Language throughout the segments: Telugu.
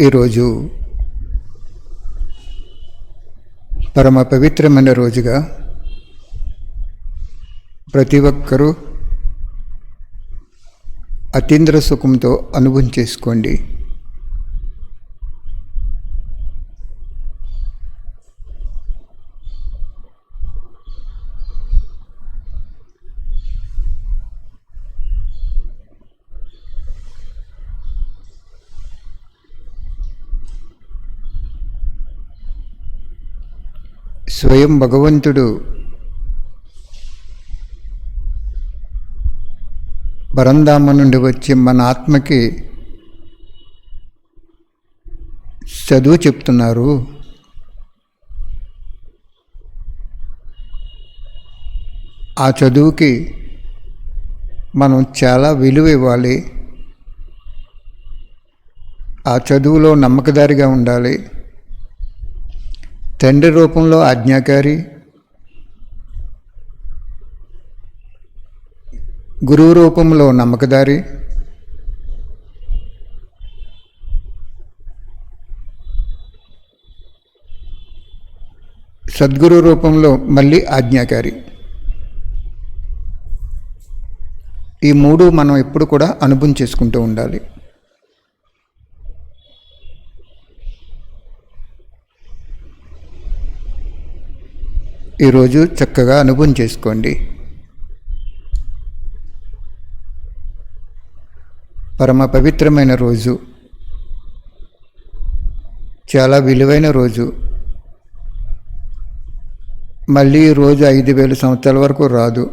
ఈరోజు పరమ పవిత్రమైన రోజుగా ప్రతి ఒక్కరూ అతీంద్ర సుఖంతో అనుభవం చేసుకోండి. స్వయం భగవంతుడు పరంధామ నుండి వచ్చి మన ఆత్మకి చదువు చెప్తున్నారు. ఆ చదువుకి మనం చాలా విలువ ఇవ్వాలి. ఆ చదువులో నమ్మకదారిగా ఉండాలి. తండ్రి రూపంలో ఆజ్ఞాకారి, గురువు రూపంలో నమ్మకదారి, సద్గురు రూపంలో మళ్ళీ ఆజ్ఞాకారి. ఈ మూడు మనం ఎప్పుడు కూడా అనుభవం చేసుకుంటూ ఉండాలి. ఈరోజు చక్కగా అనుభవం చేసుకోండి. పరమ పవిత్రమైన రోజు, చాలా విలువైన రోజు. మళ్ళీ ఈ రోజు 5000 సంవత్సరాల వరకు రాదు.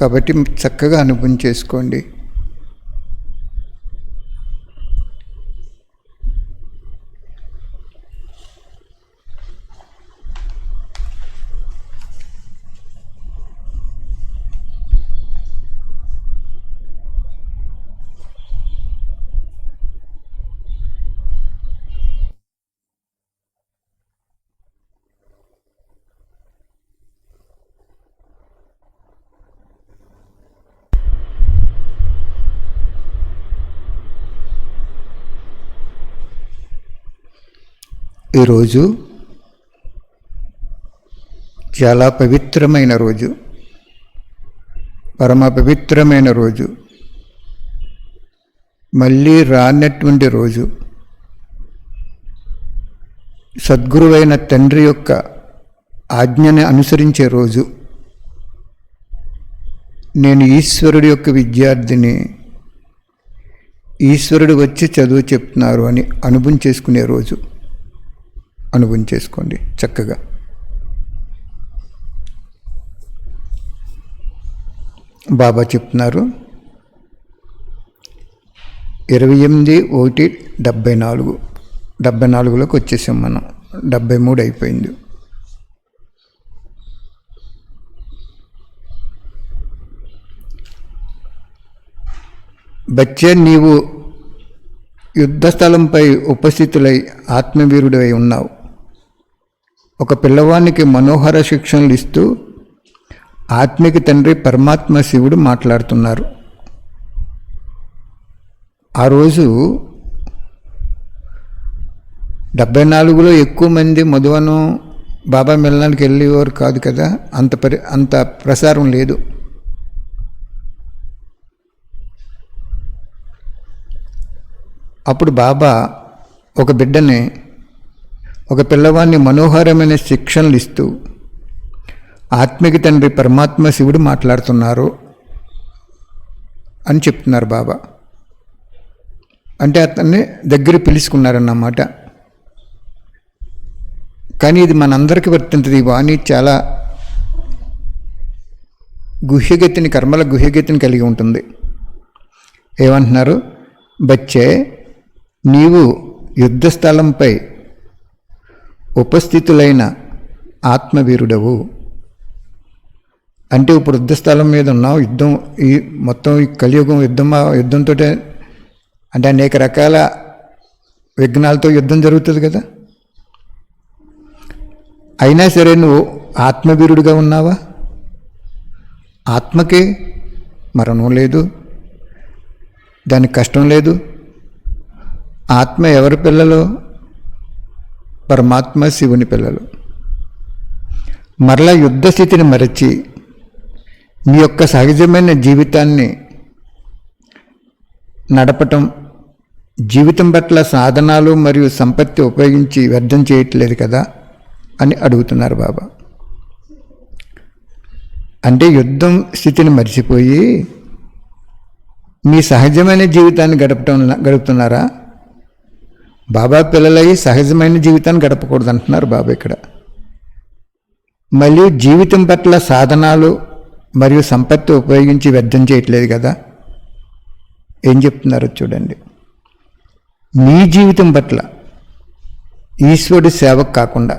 కాబట్టి చక్కగా అనుభవం చేసుకోండి. ఈరోజు చాలా పవిత్రమైన రోజు, పరమ పవిత్రమైన రోజు, మళ్ళీ రానటువంటి రోజు. సద్గురువైన తండ్రి యొక్క ఆజ్ఞని అనుసరించే రోజు. నేను ఈశ్వరుడి యొక్క విద్యార్థిని, ఈశ్వరుడు వచ్చి చదువు చెప్తున్నారు అని అనుభవం చేసుకునే రోజు. అనుభవం చేసుకోండి చక్కగా. బాబా చెప్తున్నారు 28/1/74. 74లోకి వచ్చేసాం మనం. 73 అయిపోయింది. బచ్చే, నీవు యుద్ధస్థలంపై ఉపస్థితులై ఆత్మవీరుడై ఉన్నావు. ఒక పిల్లవానికి మనోహర శిక్షణలు ఇస్తూ ఆత్మిక తండ్రి పరమాత్మ శివుడు మాట్లాడుతున్నారు. ఆ రోజు 74లో ఎక్కువ మంది మధువనం బాబా మిలనానికి వెళ్ళేవారు కాదు కదా. అంత ప్రసారం లేదు. అప్పుడు బాబా ఒక పిల్లవాడిని మనోహరమైన శిక్షణలు ఇస్తూ ఆత్మిక తండ్రి పరమాత్మ శివుడు మాట్లాడుతున్నారు అని చెప్తున్నారు బాబా. అంటే అతన్ని దగ్గర పిలుచుకున్నారన్నమాట. కానీ ఇది మనందరికీ వర్తించదు. ఈ వాణి చాలా కర్మల గుహ్యగతిని కలిగి ఉంటుంది. ఏమంటున్నారు? బచ్చే, నీవు యుద్ధస్థలంపై ఉపస్థితులైన ఆత్మవీరుడవు. అంటే ఇప్పుడు యుద్ధస్థలం మీద ఉన్నావు. మొత్తం ఈ కలియుగం యుద్ధంతో, అంటే అనేక రకాల విఘ్నాలతో యుద్ధం జరుగుతుంది కదా. అయినా సరే నువ్వు ఆత్మవీరుడిగా ఉన్నావా? ఆత్మకి మరణం లేదు, దానికి కష్టం లేదు, ఆత్మ ఎవరి పిల్లలు? పరమాత్మ శివుని పిల్లలు. మరలా యుద్ధ స్థితిని మరచి మీ యొక్క సహజమైన జీవితాన్ని నడపటం, జీవితం పట్ల సాధనాలు మరియు సంపత్తి ఉపయోగించి వ్యర్థం చేయట్లేదు కదా అని అడుగుతున్నారు బాబా. అంటే యుద్ధం స్థితిని మర్చిపోయి మీ సహజమైన జీవితాన్ని గడుపుతున్నారా? బాబా పిల్లలయ్యి సహజమైన జీవితాన్ని గడపకూడదు అంటున్నారు బాబా ఇక్కడ. మళ్ళీ జీవితం పట్ల సాధనాలు మరియు సంపత్తి ఉపయోగించి వ్యర్థం చేయట్లేదు కదా. ఏం చెప్తున్నారో చూడండి. మీ జీవితం పట్ల ఈశ్వరుడి సేవకు కాకుండా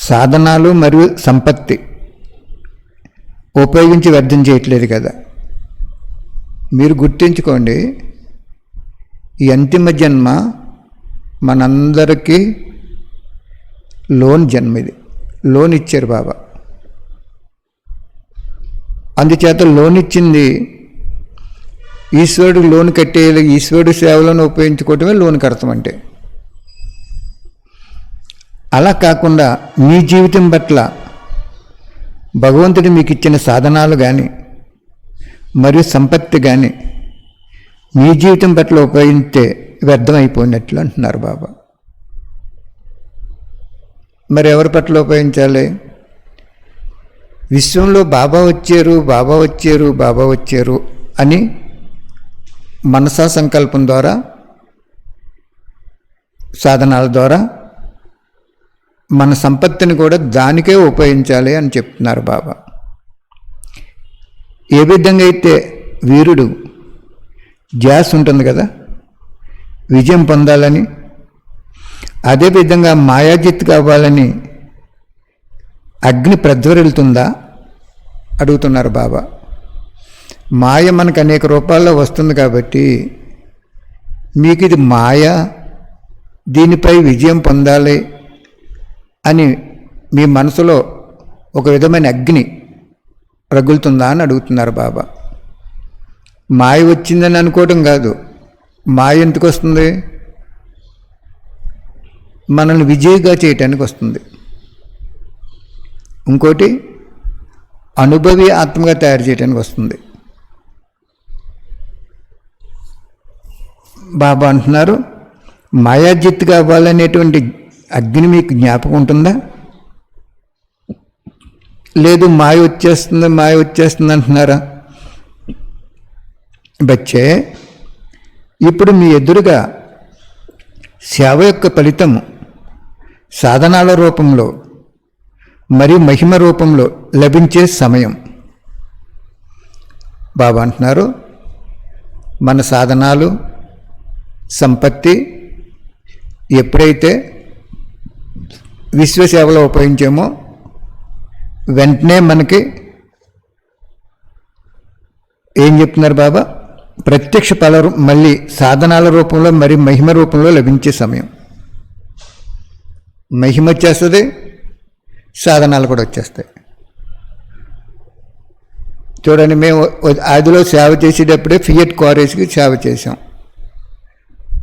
సాధనాలు మరియు సంపత్తి ఉపయోగించి వ్యర్థం చేయట్లేదు కదా. మీరు గుర్తుంచుకోండి, ఈ అంతిమ జన్మ మనందరికీ లోన్ జన్మ. ఇది లోన్ ఇచ్చారు బాబా. అందుచేత లోన్ ఇచ్చింది ఈశ్వరుడు. లోన్ కట్టేయాలి, ఈశ్వరుడు సేవలను ఉపయోగించుకోవటమే లోన్ కడతామంటే. అలా కాకుండా మీ జీవితం పట్ల భగవంతుడు మీకు ఇచ్చిన సాధనాలు కానీ మరియు సంపత్తి కానీ మీ జీవితం పట్ల ఉపయోగిస్తే వ్యర్థమైపోయినట్లు అంటున్నారు బాబా. మరి ఎవరి పట్ల ఉపయోగించాలి? విశ్వంలో బాబా వచ్చారు, బాబా వచ్చారు, బాబా వచ్చారు అని మనసా సంకల్పం ద్వారా, సాధనాల ద్వారా మన సంపత్తిని కూడా దానికే ఉపయోగించాలి అని చెప్తున్నారు బాబా. ఏ విధంగా అయితే వీరుడు ధ్యాస ఉంటుంది కదా విజయం పొందాలని, అదేవిధంగా మాయాజిత్ కావాలని అగ్ని ప్రజ్వరిల్తుందా అడుగుతున్నారు బాబా. మాయ మనకు అనేక రూపాల్లో వస్తుంది కాబట్టి మీకు ఇది మాయ, దీనిపై విజయం పొందాలి అని మీ మనసులో ఒక విధమైన అగ్ని రగులుతుందా అని అడుగుతున్నారు బాబా. మాయ వచ్చిందని అనుకోవడం కాదు. మాయ ఎందుకు వస్తుంది? మనల్ని విజయిగా చేయటానికి వస్తుంది. ఇంకోటి అనుభవి ఆత్మగా తయారు చేయడానికి వస్తుంది. బాబా అంటున్నారు, మాయాజిత్ కావాలనేటువంటి అగ్ని మీకు జ్ఞాపకం ఉంటుందా? లేదు, మాయ వచ్చేస్తుంది అంటున్నారా? బచ్చే, ఇప్పుడు మీ ఎదురుగా సేవ యొక్క ఫలితము సాధనాల రూపంలో మరియు మహిమ రూపంలో లభించే సమయం. బాబా అంటున్నారు, మన సాధనాలు సంపత్తి ఎప్పుడైతే విశ్వసేవలో ఉపయోగించామో వెంటనే మనకి ఏం చెప్తున్నారు బాబా? ప్రత్యక్ష ఫలం మళ్ళీ సాధనాల రూపంలో మరి మహిమ రూపంలో లభించే సమయం. మహిమ వచ్చేస్తుంది, సాధనాలు కూడా వచ్చేస్తాయి. చూడండి, మేము ఆదిలో సేవ చేసేటప్పుడే ఫియట్ క్వారీస్కి సేవ చేసాం.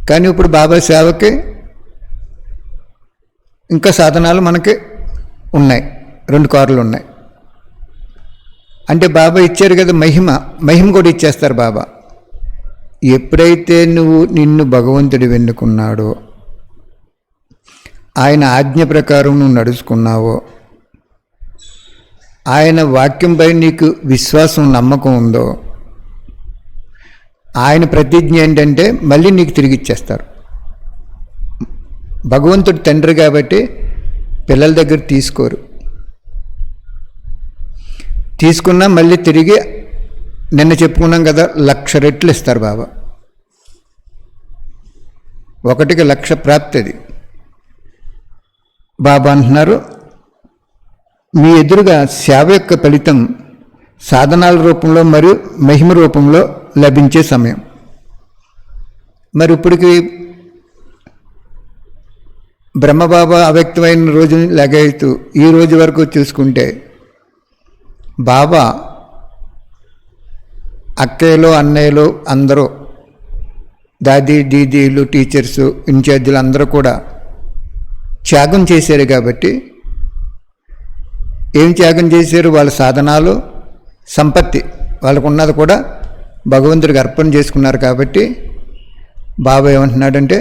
కానీ ఇప్పుడు బాబా సేవకి ఇంకా సాధనాలు మనకి ఉన్నాయి, 2 కార్లు ఉన్నాయి. అంటే బాబా ఇచ్చారు కదా మహిమ కూడా ఇచ్చేస్తారు బాబా. ఎప్పుడైతే నిన్ను భగవంతుడు వెన్నుకున్నాడో, ఆయన ఆజ్ఞ ప్రకారం నువ్వు నడుచుకున్నావో, ఆయన వాక్యంపై నీకు విశ్వాసం నమ్మకం ఉందో, ఆయన ప్రతిజ్ఞ ఏంటంటే మళ్ళీ నీకు తిరిగి ఇచ్చేస్తారు. భగవంతుడు తండ్రి కాబట్టి పిల్లల దగ్గర తీసుకోరు. తీసుకున్నా మళ్ళీ తిరిగి నిన్న చెప్పుకున్నాం కదా 1,00,000 రెట్లు ఇస్తారు బాబా. 1,00,000 ప్రాప్తి అది. బాబా అంటున్నారు, మీ ఎదురుగా సేవ యొక్క ఫలితం సాధనాల రూపంలో మరియు మహిమ రూపంలో లభించే సమయం. మరి ఇప్పటికి బ్రహ్మబాబా అవ్యక్తమైన రోజుని లగైతూ ఈ రోజు వరకు చూసుకుంటే బాబా అక్కయ్యలు అన్నయ్యలు అందరూ దాదీ దీదీలు టీచర్సు ఇన్ఛార్జీలు అందరూ కూడా త్యాగం చేశారు. కాబట్టి ఏం త్యాగం చేశారు? వాళ్ళ సాధనాలు, సంపత్తి, వాళ్ళకు ఉన్నది కూడా భగవంతుడికి అర్పణ చేసుకున్నారు. కాబట్టి బాబా ఏమంటున్నాడంటే,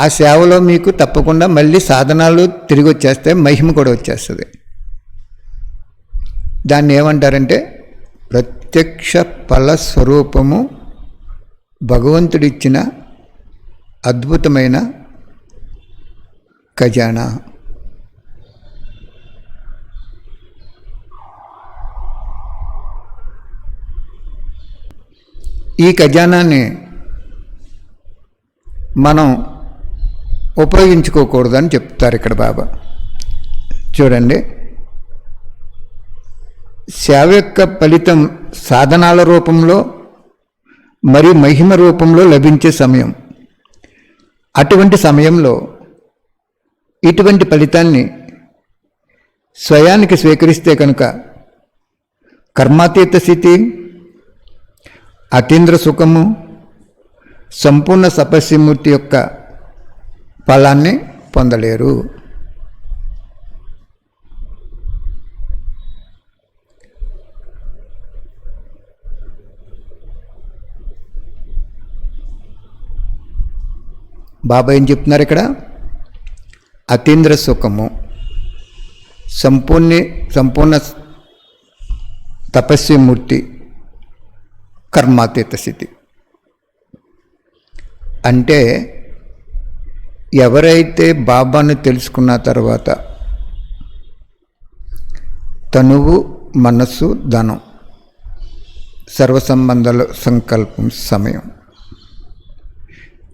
ఆ సేవలో మీకు తప్పకుండా మళ్ళీ సాధనాలు తిరిగి వచ్చేస్తాయి, మహిమ కూడా వచ్చేస్తుంది. దాన్ని ఏమంటారంటే ప్రత్యక్ష ఫల స్వరూపము, భగవంతుడిచ్చిన అద్భుతమైన ఖజానా. ఈ ఖజానాన్ని మనం ఉపయోగించుకోకూడదని చెప్తారు ఇక్కడ బాబా. చూడండి, సేవ యొక్క ఫలితం సాధనాల రూపంలో మరియు మహిమ రూపంలో లభించే సమయం. అటువంటి సమయంలో ఇటువంటి ఫలితాన్ని స్వయానికి స్వీకరిస్తే కనుక కర్మాతీత స్థితి, అతీంద్ర సుఖము, సంపూర్ణ తపస్విమూర్తి యొక్క ఫలాన్ని పొందలేరు. బాబా ఏం చెప్తున్నారు ఇక్కడ? అతీంద్ర సుఖము, సంపూర్ణ తపస్విమూర్తి, కర్మాతీత స్థితి. అంటే ఎవరైతే బాబాను తెలుసుకున్న తర్వాత తనువు, మనస్సు, ధనం, సర్వ సంబంధాల సంకల్పం, సమయం,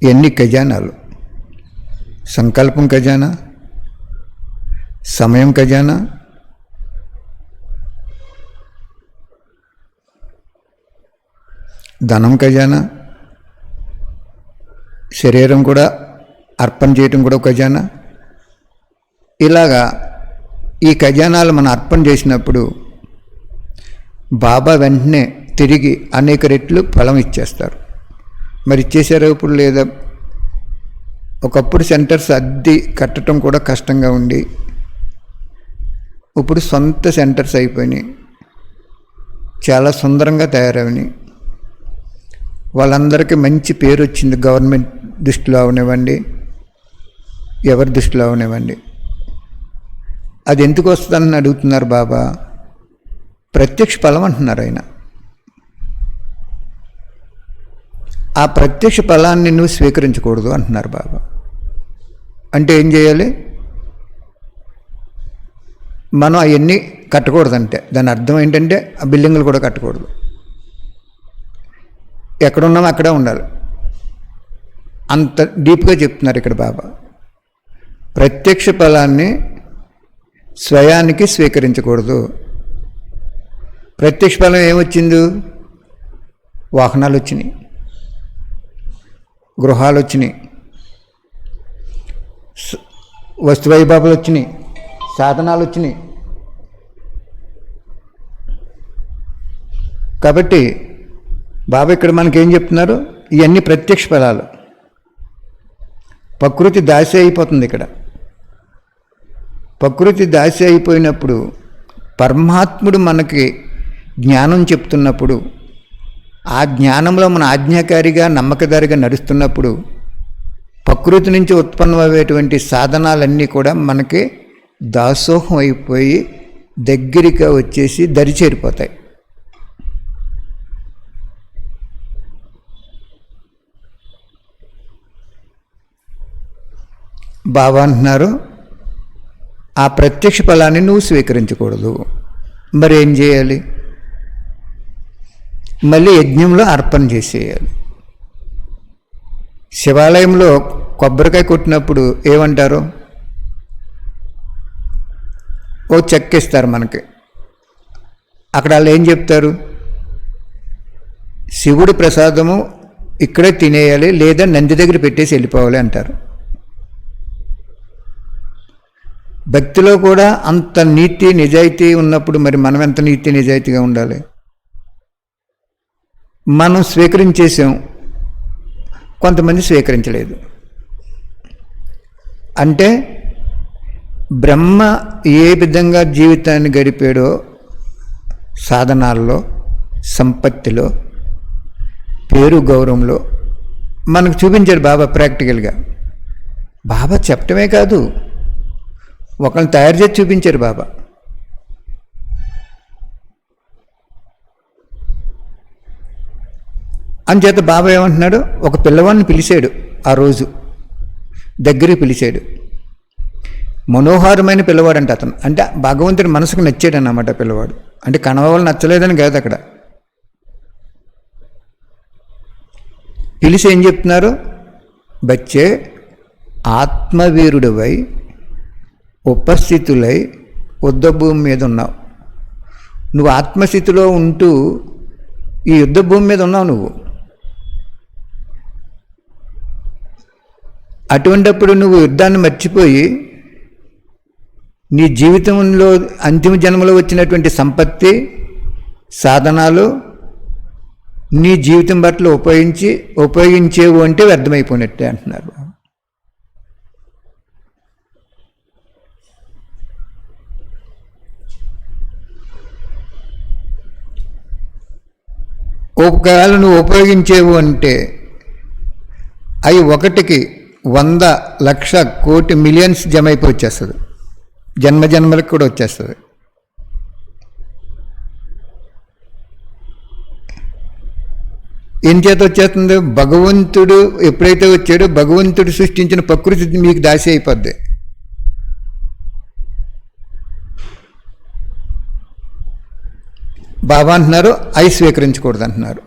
ఎన్ని ఖజానాలు. సంకల్పం ఖజానా, సమయం ఖజానా, ధనం ఖజానా, శరీరం కూడా అర్పణ చేయటం కూడా ఖజానా. ఇలాగా ఈ ఖజానాలు మనం అర్పణ చేసినప్పుడు బాబా వెంటనే తిరిగి అనేక రెట్లు ఫలం ఇచ్చేస్తారు. మరి ఇచ్చేసారో ఇప్పుడు? లేదా ఒకప్పుడు సెంటర్స్ అద్దె కట్టడం కూడా కష్టంగా ఉండి ఇప్పుడు సొంత సెంటర్స్ అయిపోయినాయి, చాలా సుందరంగా తయారైనాయి. వాళ్ళందరికీ మంచి పేరు వచ్చింది, గవర్నమెంట్ దృష్టిలో అవనివ్వండి, ఎవరి దృష్టిలో అవనివ్వండి. అది ఎందుకు వస్తుందని అడుగుతున్నారు బాబా. ప్రత్యక్ష ఫలం అంటున్నారు ఆయన. ఆ ప్రత్యక్ష ఫలాన్ని నువ్వు స్వీకరించకూడదు అంటున్నారు బాబా. అంటే ఏం చేయాలి? మనం అవన్నీ కట్టకూడదంటే దాని అర్థం ఏంటంటే ఆ బిల్డింగులు కూడా కట్టకూడదు. ఎక్కడున్నామో అక్కడే ఉండాలి. అంత డీప్గా చెప్తున్నారు ఇక్కడ బాబా. ప్రత్యక్ష ఫలాన్ని స్వయానికి స్వీకరించకూడదు. ప్రత్యక్ష ఫలం ఏమొచ్చింది? వాహనాలు వచ్చినాయి, గృహాలు వచ్చినాయి, వస్తువైభవాలు వచ్చినాయి, సాధనాలు వచ్చినాయి. కాబట్టి బాబా ఇక్కడ మనకేం చెప్తున్నారు? ఇవన్నీ ప్రత్యక్ష ఫలాలు. ప్రకృతి దాసి అయిపోతుంది ఇక్కడ. ప్రకృతి దాసి అయిపోయినప్పుడు పరమాత్ముడు మనకి జ్ఞానం చెప్తున్నప్పుడు, ఆ జ్ఞానంలో మన ఆజ్ఞాకారిగా నమ్మకదారిగా నడుస్తున్నప్పుడు ప్రకృతి నుంచి ఉత్పన్నమయ్యేటువంటి సాధనాలన్నీ కూడా మనకి దాసోహం అయిపోయి దగ్గరగా వచ్చేసి దరిచేరిపోతాయి. బాబా అంటున్నారు ఆ ప్రత్యక్ష ఫలాన్ని నువ్వు స్వీకరించకూడదు. మరి ఏం చేయాలి? మళ్ళీ యజ్ఞంలో అర్పణ చేసేయాలి. శివాలయంలో కొబ్బరికాయ కొట్టినప్పుడు ఏమంటారు? ఓ చెక్కిస్తారు మనకి. అక్కడ వాళ్ళు ఏం చెప్తారు? శివుడి ప్రసాదము ఇక్కడే తినేయాలి, లేదా నంది దగ్గర పెట్టేసి వెళ్ళిపోవాలి అంటారు. భక్తిలో కూడా అంత నీతి నిజాయితీ ఉన్నప్పుడు మరి మనం ఎంత నీతి నిజాయితీగా ఉండాలి? మనం స్వీకరించేసాం, కొంతమంది స్వీకరించలేదు. అంటే బ్రహ్మ ఏ విధంగా జీవితాన్ని గడిపాడో సాధనాల్లో, సంపత్తిలో, పేరు గౌరవంలో మనకు చూపించాడు బాబా ప్రాక్టికల్గా. బాబా చెప్పటమే కాదు, ఒకరిని తయారు చేసి చూపించారు బాబా. అంచేత బాబా ఏమంటున్నాడు, ఒక పిల్లవాడిని పిలిచాడు, ఆ రోజు దగ్గరికి పిలిచాడు. మనోహరమైన పిల్లవాడు అంటే అతను, అంటే భగవంతుడి మనసుకు నచ్చాడు అన్నమాట పిల్లవాడు. అంటే కనవాళ్ళు నచ్చలేదని కాదు, అక్కడ పిలిచి ఏం చెప్తున్నారు, బచ్చే ఆత్మవీరుడివై ఉపస్థితులై యుద్ధ భూమి మీద ఉన్నావు. నువ్వు ఆత్మస్థితిలో ఉంటూ ఈ యుద్ధ భూమి మీద ఉన్నావు నువ్వు. అటువంటప్పుడు నువ్వు యుద్ధాన్ని మర్చిపోయి నీ జీవితంలో అంతిమ జన్మలో వచ్చినటువంటి సంపత్తి, సాధనాలు నీ జీవితం పట్ల ఉపయోగించేవు అంటే వ్యర్థమైపోయినట్టే అంటున్నారు. ఒకవేళ నువ్వు ఉపయోగించేవు అంటే అవి ఒకటికి 100 లక్ష కోటి మిలియన్స్ జమ అయిపోయి వచ్చేస్తుంది, జన్మలకు కూడా వచ్చేస్తుంది. ఏం చేత వచ్చేస్తుంది, భగవంతుడు ఎప్పుడైతే వచ్చాడో భగవంతుడు సృష్టించిన ప్రకృతి మీకు దాసి అయిపోద్ది. బాబా అంటున్నారు అవి స్వీకరించకూడదు అంటున్నారు.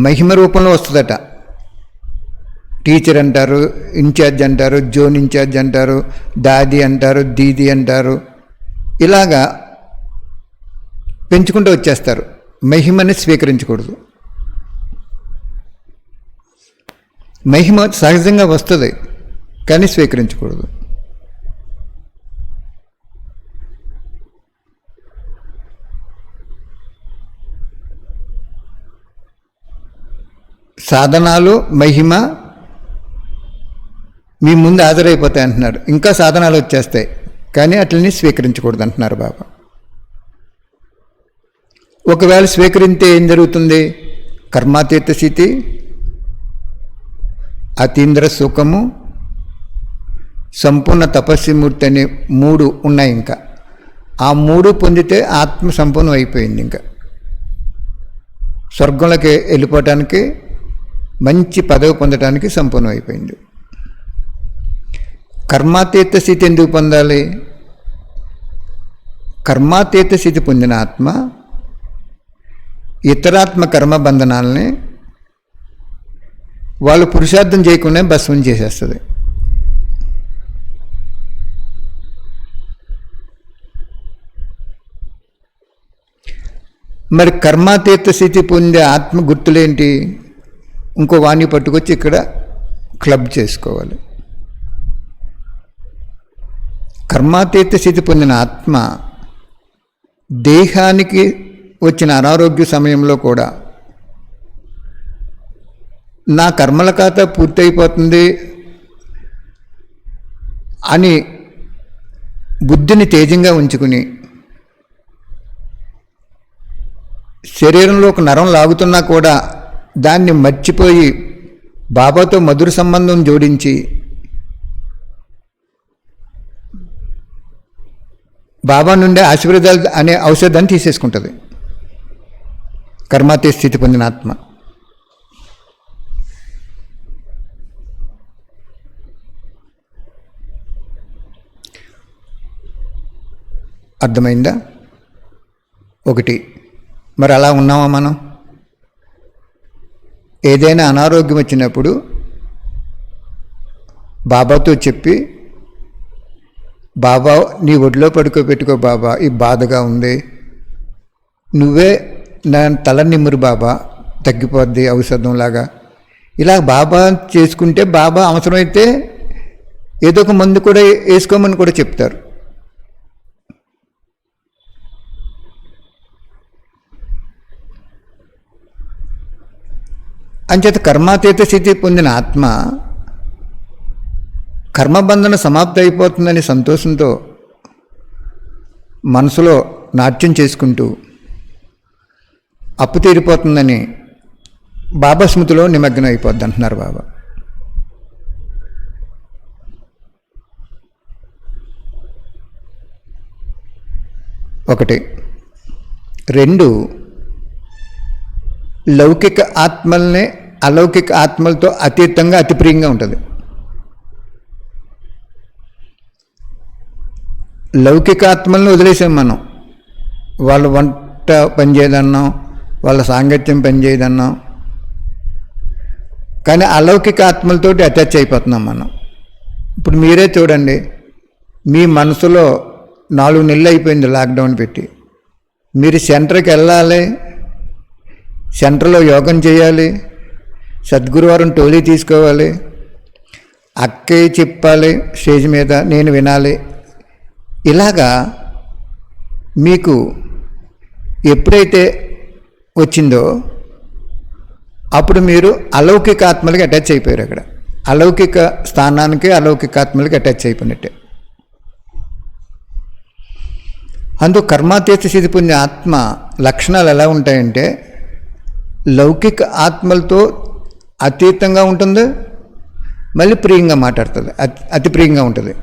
మహిమ రూపంలో వస్తుందట. టీచర్ అంటారు, ఇన్ఛార్జ్ అంటారు, జోన్ ఇన్ఛార్జ్ అంటారు, దాది అంటారు, దీది అంటారు, ఇలాగా పెంచుకుంటూ వచ్చేస్తారు. మహిమని స్వీకరించకూడదు. మహిమ సహజంగా వస్తుంది కానీ స్వీకరించకూడదు. సాధనాలు, మహిమ మీ ముందు హాజరైపోతాయి అంటున్నారు. ఇంకా సాధనాలు వచ్చేస్తాయి కానీ అట్లని స్వీకరించకూడదు అంటున్నారు బాబా. ఒకవేళ స్వీకరిస్తే ఏం జరుగుతుంది, కర్మాతీత స్థితి, అతీంద్ర సుఖము, సంపూర్ణ తపస్సుమూర్తి అనే 3 ఉన్నాయి. ఇంకా ఆ 3 పొందితే ఆత్మ సంపూర్ణం అయిపోయింది. ఇంకా స్వర్గంలోకి వెళ్ళిపోవటానికి, మంచి పదవి పొందడానికి సంపూర్ణం అయిపోయింది. కర్మాతీత స్థితి ఎందుకు పొందాలి, కర్మాతీత స్థితి పొందిన ఆత్మ ఇతరాత్మ కర్మబంధనాలని వాళ్ళు పురుషార్థం చేయకుండా భస్మం చేసేస్తుంది. మరి కర్మాతీత స్థితి పొందే ఆత్మ గుర్తులేంటి, ఇంకో వాణ్ణి పట్టుకొచ్చి ఇక్కడ క్లబ్ చేసుకోవాలి. కర్మాతీత స్థితి పొందిన ఆత్మ దేహానికి వచ్చిన అనారోగ్య సమయంలో కూడా నా కర్మల ఖాతా పూర్తయిపోతుంది అని బుద్ధిని తేజంగా ఉంచుకుని, శరీరంలో ఒక నరం లాగుతున్నా కూడా దాన్ని మర్చిపోయి బాబాతో మధుర సంబంధం జోడించి బాబా నుండే ఆశీర్వాదాలు అనే ఔషధాన్ని తీసేసుకుంటుంది కర్మాతీత స్థితి పొందిన ఆత్మ. అర్థమైందా? ఒకటి, మరి అలా ఉన్నామా మనం? ఏదైనా అనారోగ్యం వచ్చినప్పుడు బాబాతో చెప్పి, బాబా నీ ఒడిలో పడుకోబెట్టుకో బాబా, ఈ బాధగా ఉంది, నువ్వే నా తల నిమ్మురు బాబా, తగ్గిపోద్ది ఔషధంలాగా, ఇలా బాబా చేసుకుంటే బాబా అవసరమైతే ఏదో ఒక మందు కూడా వేసుకోమని కూడా చెప్తారు. అంచేత కర్మాతీత స్థితి పొందిన ఆత్మ కర్మబంధన సమాప్తి అయిపోతుందని సంతోషంతో మనసులో నాట్యం చేసుకుంటూ అప్పు తీరిపోతుందని బాబా స్మృతిలో నిమగ్నం అయిపోద్ది అంటున్నారు బాబా. ఒకటి. రెండు, లౌకిక ఆత్మల్నే అలౌకిక ఆత్మలతో అతీతంగా అతి ప్రియంగా ఉంటుంది. లౌకిక ఆత్మల్ని వదిలేసాం మనం. వాళ్ళ వంట పనిచేయదన్నాం, వాళ్ళ సాంగత్యం పనిచేయదన్నాం. కానీ అలౌకిక ఆత్మలతోటి అటాచ్ అయిపోతున్నాం మనం. ఇప్పుడు మీరే చూడండి, మీ మనసులో 4 నెలలు అయిపోయింది లాక్డౌన్ పెట్టి. మీరు సెంటర్కి వెళ్ళాలి, సెంటర్లో యోగం చేయాలి, సద్గురువారం టోలీ తీసుకోవాలి, అక్కయ్య చెప్పాలి స్టేజ్ మీద, నేను వినాలి. ఇలాగా మీకు ఎప్పుడైతే వచ్చిందో అప్పుడు మీరు అలౌకిక ఆత్మలకి అటాచ్ అయిపోయారు. అక్కడ అలౌకిక స్థానానికి అలౌకిక ఆత్మలకి అటాచ్ అయిపోయినట్టే. అందుకు కర్మాతీత స్థితి పొందిన ఆత్మ లక్షణాలు ఎలా ఉంటాయంటే, లౌకిక ఆత్మలతో అతీతంగా ఉంటుంది, మళ్ళీ ప్రియంగా మాట్లాడుతుంది, అతి ప్రియంగా ఉంటుంది.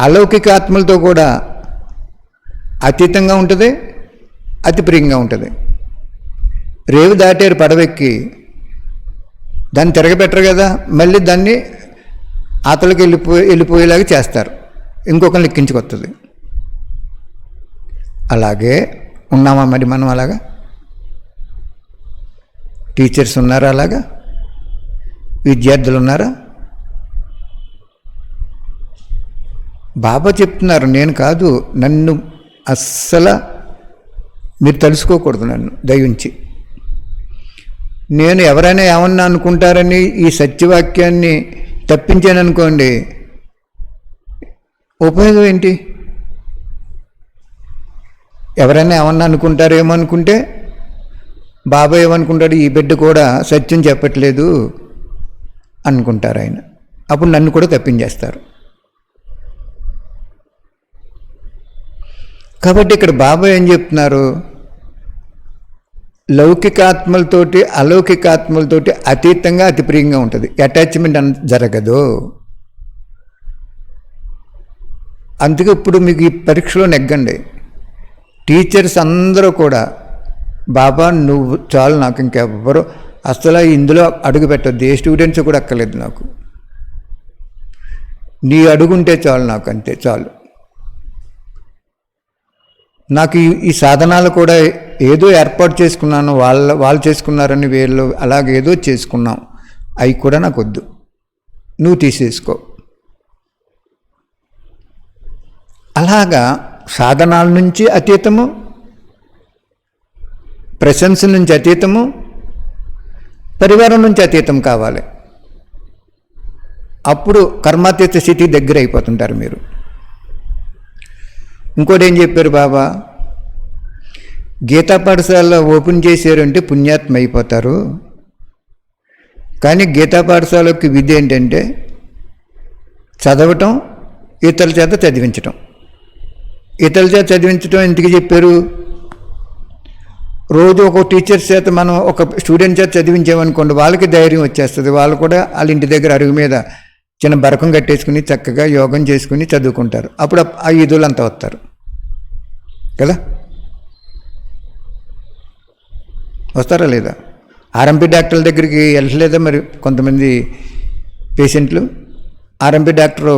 అలౌకిక ఆత్మలతో కూడా అతీతంగా ఉంటుంది, అతి ప్రియంగా ఉంటుంది. రేవు దాటారు పడవెక్కి, దాన్ని తిరగబెట్టరు కదా, మళ్ళీ దాన్ని ఆతలకి వెళ్ళిపోయేలాగా చేస్తారు, ఇంకొకరిని ఎక్కించుకొస్తుంది. అలాగే ఉన్నామా మరి మనం? అలాగా టీచర్స్ ఉన్నారా? అలాగా విద్యార్థులు ఉన్నారా? బాబా చెప్తున్నారు, నేను కాదు, నన్ను అస్సలు మీరు తెలుసుకోకూడదు, నన్ను దయించి. నేను ఎవరైనా ఏమన్నా అనుకుంటారని ఈ సత్యవాక్యాన్ని తప్పించాననుకోండి, ఉపయోగం ఏంటి? ఎవరైనా ఏమన్నా అనుకుంటారేమో అనుకుంటే, బాబా ఏమనుకుంటాడు, ఈ బిడ్డ కూడా సత్యం చెప్పట్లేదు అనుకుంటారు ఆయన. అప్పుడు నన్ను కూడా తప్పించేస్తారు. కాబట్టి ఇక్కడ బాబా ఏం చెప్తున్నారు, లౌకికాత్మలతోటి అలౌకికాత్మలతోటి అతీతంగా అతి ప్రియంగా ఉంటుంది, అటాచ్మెంట్ జరగదు. అందుకే ఇప్పుడు మీకు ఈ పరీక్షలో నెగ్గండి. టీచర్స్ అందరూ కూడా, బాబా నువ్వు చాలు, నాకు ఇంకెవ్వరు అసలు ఇందులో అడుగు పెట్టద్దు, ఏ స్టూడెంట్స్ కూడా అక్కర్లేదు, నాకు నీ అడుగుంటే చాలు, నాకు అంతే చాలు. నాకు ఈ సాధనాలు కూడా ఏదో ఏర్పాటు చేసుకున్నాను, వాళ్ళు చేసుకున్నారని వీళ్ళు అలాగేదో చేసుకున్నాం, అవి కూడా నాకు వద్దు, నువ్వు తీసేసుకో. అలాగా సాధనాల నుంచి అతీతము, ప్రశంస నుంచి అతీతము, పరివారం నుంచి అతీతం కావాలి. అప్పుడు కర్మాతీత స్థితి దగ్గర అయిపోతుంటారు మీరు. ఇంకోటి ఏం చెప్పారు బాబా, గీతా పాఠశాల ఓపెన్ చేశారంటే పుణ్యాత్మ అయిపోతారు. కానీ గీతా పాఠశాలకు విధి ఏంటంటే చదవటం, ఇతరుల చేత చదివించటం. ఇతరుల చేత చదివించటం ఎందుకు చెప్పారు? రోజు ఒక టీచర్ చేత మనం ఒక స్టూడెంట్ చేత చదివించామనుకోండి, వాళ్ళకి ధైర్యం వచ్చేస్తుంది. వాళ్ళు కూడా వాళ్ళ ఇంటి దగ్గర అరుగు మీద చిన్న బరకం కట్టేసుకుని చక్కగా యోగం చేసుకుని చదువుకుంటారు. అప్పుడు ఆ ఈదులంతా వస్తారు కదా, వస్తారా లేదా? ఆర్ఎంపీ డాక్టర్ల దగ్గరికి వెళ్ళలేదా మరి కొంతమంది పేషెంట్లు? ఆర్ఎంపీ డాక్టరు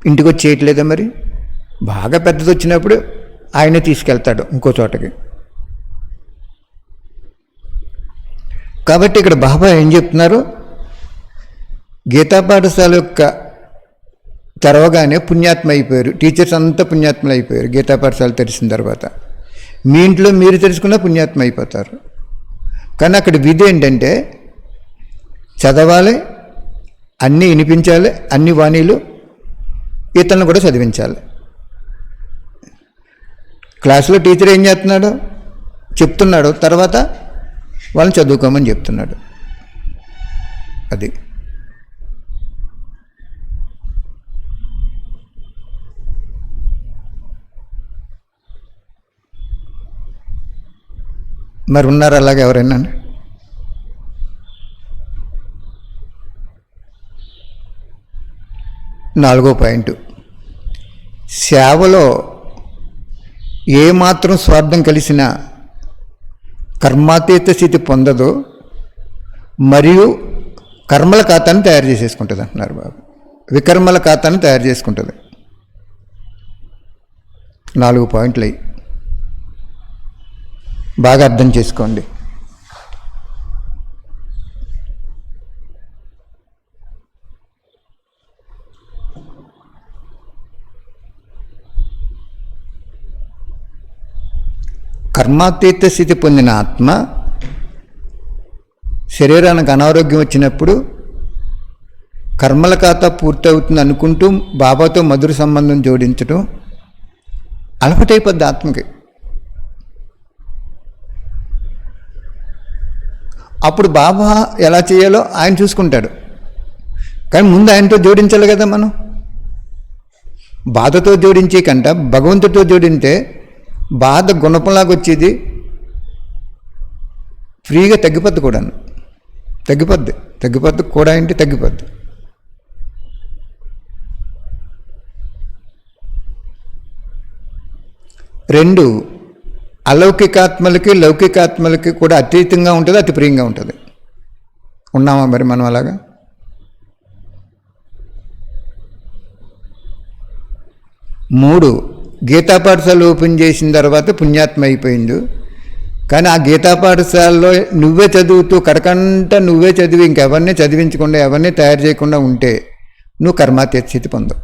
ఇంటికి వచ్చి చేయట్లేదా మరి? బాగా పెద్దది వచ్చినప్పుడు ఆయనే తీసుకెళ్తాడు ఇంకో చోటకి. కాబట్టి ఇక్కడ బాబా ఏం చెప్తున్నారు, గీతా పాఠశాల యొక్క తెరవగానే పుణ్యాత్మ అయిపోయారు, టీచర్స్ అంతా పుణ్యాత్మలు అయిపోయారు. గీతా పాఠశాల తెరిచిన తర్వాత మీ ఇంట్లో మీరు తెలుసుకున్న పుణ్యాత్మ అయిపోతారు. కానీ అక్కడ విధి ఏంటంటే చదవాలి, అన్నీ వినిపించాలి, అన్ని వాణీలు ఇతరులను కూడా చదివించాలి. క్లాసులో టీచర్ ఏం చేస్తున్నాడు, చెప్తున్నాడు, తర్వాత వాళ్ళని చదువుకోమని చెప్తున్నాడు. అది మరి ఉన్నారు అలాగే ఎవరైనా? నాలుగో పాయింట్, సేవలో ఏమాత్రం స్వార్థం కలిసిన కర్మాతీత స్థితి పొందదు, మరియు కర్మల ఖాతాను తయారు చేసేసుకుంటుంది అంటున్నారు బాబు. వికర్మల ఖాతాను తయారు చేసుకుంటుంది. 4 పాయింట్లు అయ్యి బాగా అర్థం చేసుకోండి. కర్మాతీత స్థితి పొందిన ఆత్మ శరీరానికి అనారోగ్యం వచ్చినప్పుడు కర్మల ఖాతా పూర్తవుతుంది అనుకుంటూ బాబాతో మధుర సంబంధం జోడించడం అలవాటైపోద్ది ఆత్మకి. అప్పుడు బాబా ఎలా చేయాలో ఆయన చూసుకుంటాడు. కానీ ముందు ఆయనతో జోడించాలి కదా. మనం బాధతో జోడించే కంట భగవంతుడితో జోడింటే బాధ గుణపంలాగా వచ్చేది, ఫ్రీగా తగ్గిపోద్ది కూడా. తగ్గిపోద్ది కూడా ఏంటి, తగ్గిపోద్ది. రెండు, అలౌకికాత్మలకి లౌకికాత్మలకి కూడా అతీతంగా ఉంటుంది, అతి ప్రియంగా ఉంటుంది. ఉన్నామా మరి మనం అలాగా? మూడు, గీతా పాఠశాల ఓపెన్ చేసిన తర్వాత పుణ్యాత్మ అయిపోయింది. కానీ ఆ గీతా పాఠశాలలో నువ్వే చదువుతూ కడకంట నువ్వే చదివి ఇంకెవరిని చదివించకుండా ఎవరిని తయారు చేయకుండా ఉంటే నువ్వు కర్మాతీత స్థితి పొందవు.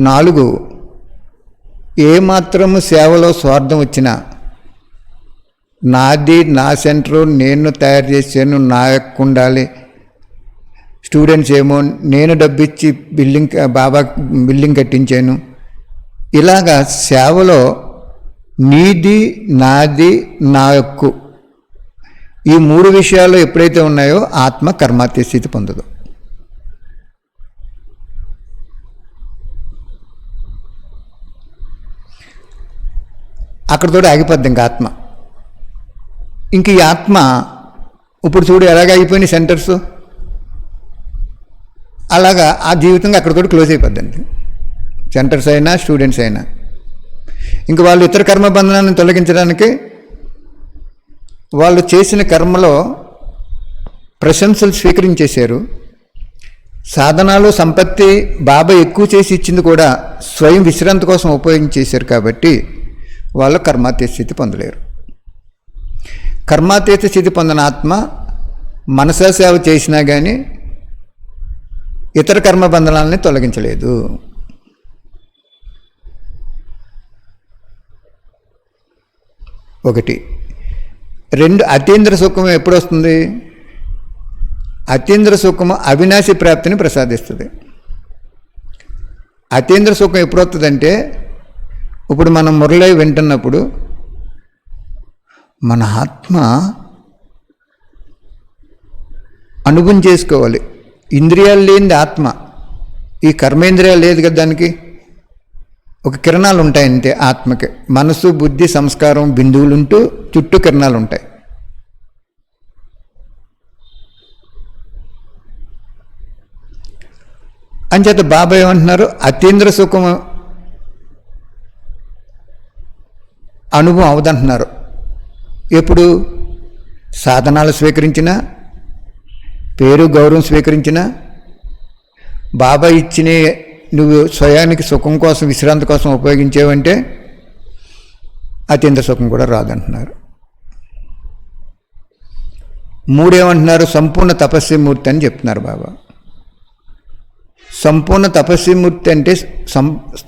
4, ఏమాత్రము సేవలో స్వార్థం వచ్చినా నాది, నా సెంటరు, నేను తయారు చేసాను, నా యొక్క ఉండాలి, స్టూడెంట్స్ ఏమో నేను డబ్బిచ్చి బాబా బిల్డింగ్ కట్టించాను, ఇలాగా సేవలో నీది, నాది, నా యొక్క ఈ 3 విషయాలు ఎప్పుడైతే ఉన్నాయో ఆత్మ కర్మాతీత స్థితి పొందదు. అక్కడితో ఆగిపోద్ది ఇంకా ఆత్మ. ఇంక ఈ ఆత్మ ఇప్పుడు చూడు ఎలాగ అయిపోయినాయి సెంటర్స్, అలాగా ఆ జీవితంగా అక్కడితో క్లోజ్ అయిపోద్దండి. సెంటర్స్ అయినా స్టూడెంట్స్ అయినా ఇంక వాళ్ళు ఇతర కర్మబంధనాన్ని తొలగించడానికి వాళ్ళు చేసిన కర్మలో ప్రశంసలు స్వీకరించేశారు. సాధనాలు సంపత్తి బాబా ఎక్కువ చేసి ఇచ్చింది కూడా స్వయం విశ్రాంతి కోసం ఉపయోగించేశారు. కాబట్టి వాళ్ళు కర్మాతీత స్థితి పొందలేరు. కర్మాతీత స్థితి పొందిన ఆత్మ మనసా సేవ చేసినా కానీ ఇతర కర్మబంధనాలని తొలగించలేదు. ఒకటి. 2, అతీంద్ర సుఖం ఎప్పుడు వస్తుంది? అతీంద్ర సుఖము అవినాశి ప్రాప్తిని ప్రసాదిస్తుంది. అతీంద్ర సుఖం ఎప్పుడు వస్తుందంటే ఇప్పుడు మనం మురళి వింటున్నప్పుడు మన ఆత్మ అనుభవం చేసుకోవాలి. ఇంద్రియాలు లేనిది ఆత్మ, ఈ కర్మేంద్రియాలు లేదు కదా, దానికి ఒక కిరణాలు ఉంటాయి అంతే. ఆత్మకి మనసు, బుద్ధి, సంస్కారం బిందువులు ఉంటూ చుట్టూ కిరణాలు ఉంటాయి. అంచేత బాబా ఏమంటున్నారు? అతీంద్ర సుఖం అనుభవం అవదంటున్నారు. ఎప్పుడు? సాధనాలు స్వీకరించిన, పేరు గౌరవం స్వీకరించిన, బాబా ఇచ్చిన నువ్వు స్వయానికి సుఖం కోసం, విశ్రాంతి కోసం ఉపయోగించేవంటే అతీంద్ర సుఖం కూడా రాదంటున్నారు. 3 ఏమంటున్నారు? సంపూర్ణ తపస్విమూర్తి అని చెప్తున్నారు బాబా. సంపూర్ణ తపస్విమూర్తి అంటే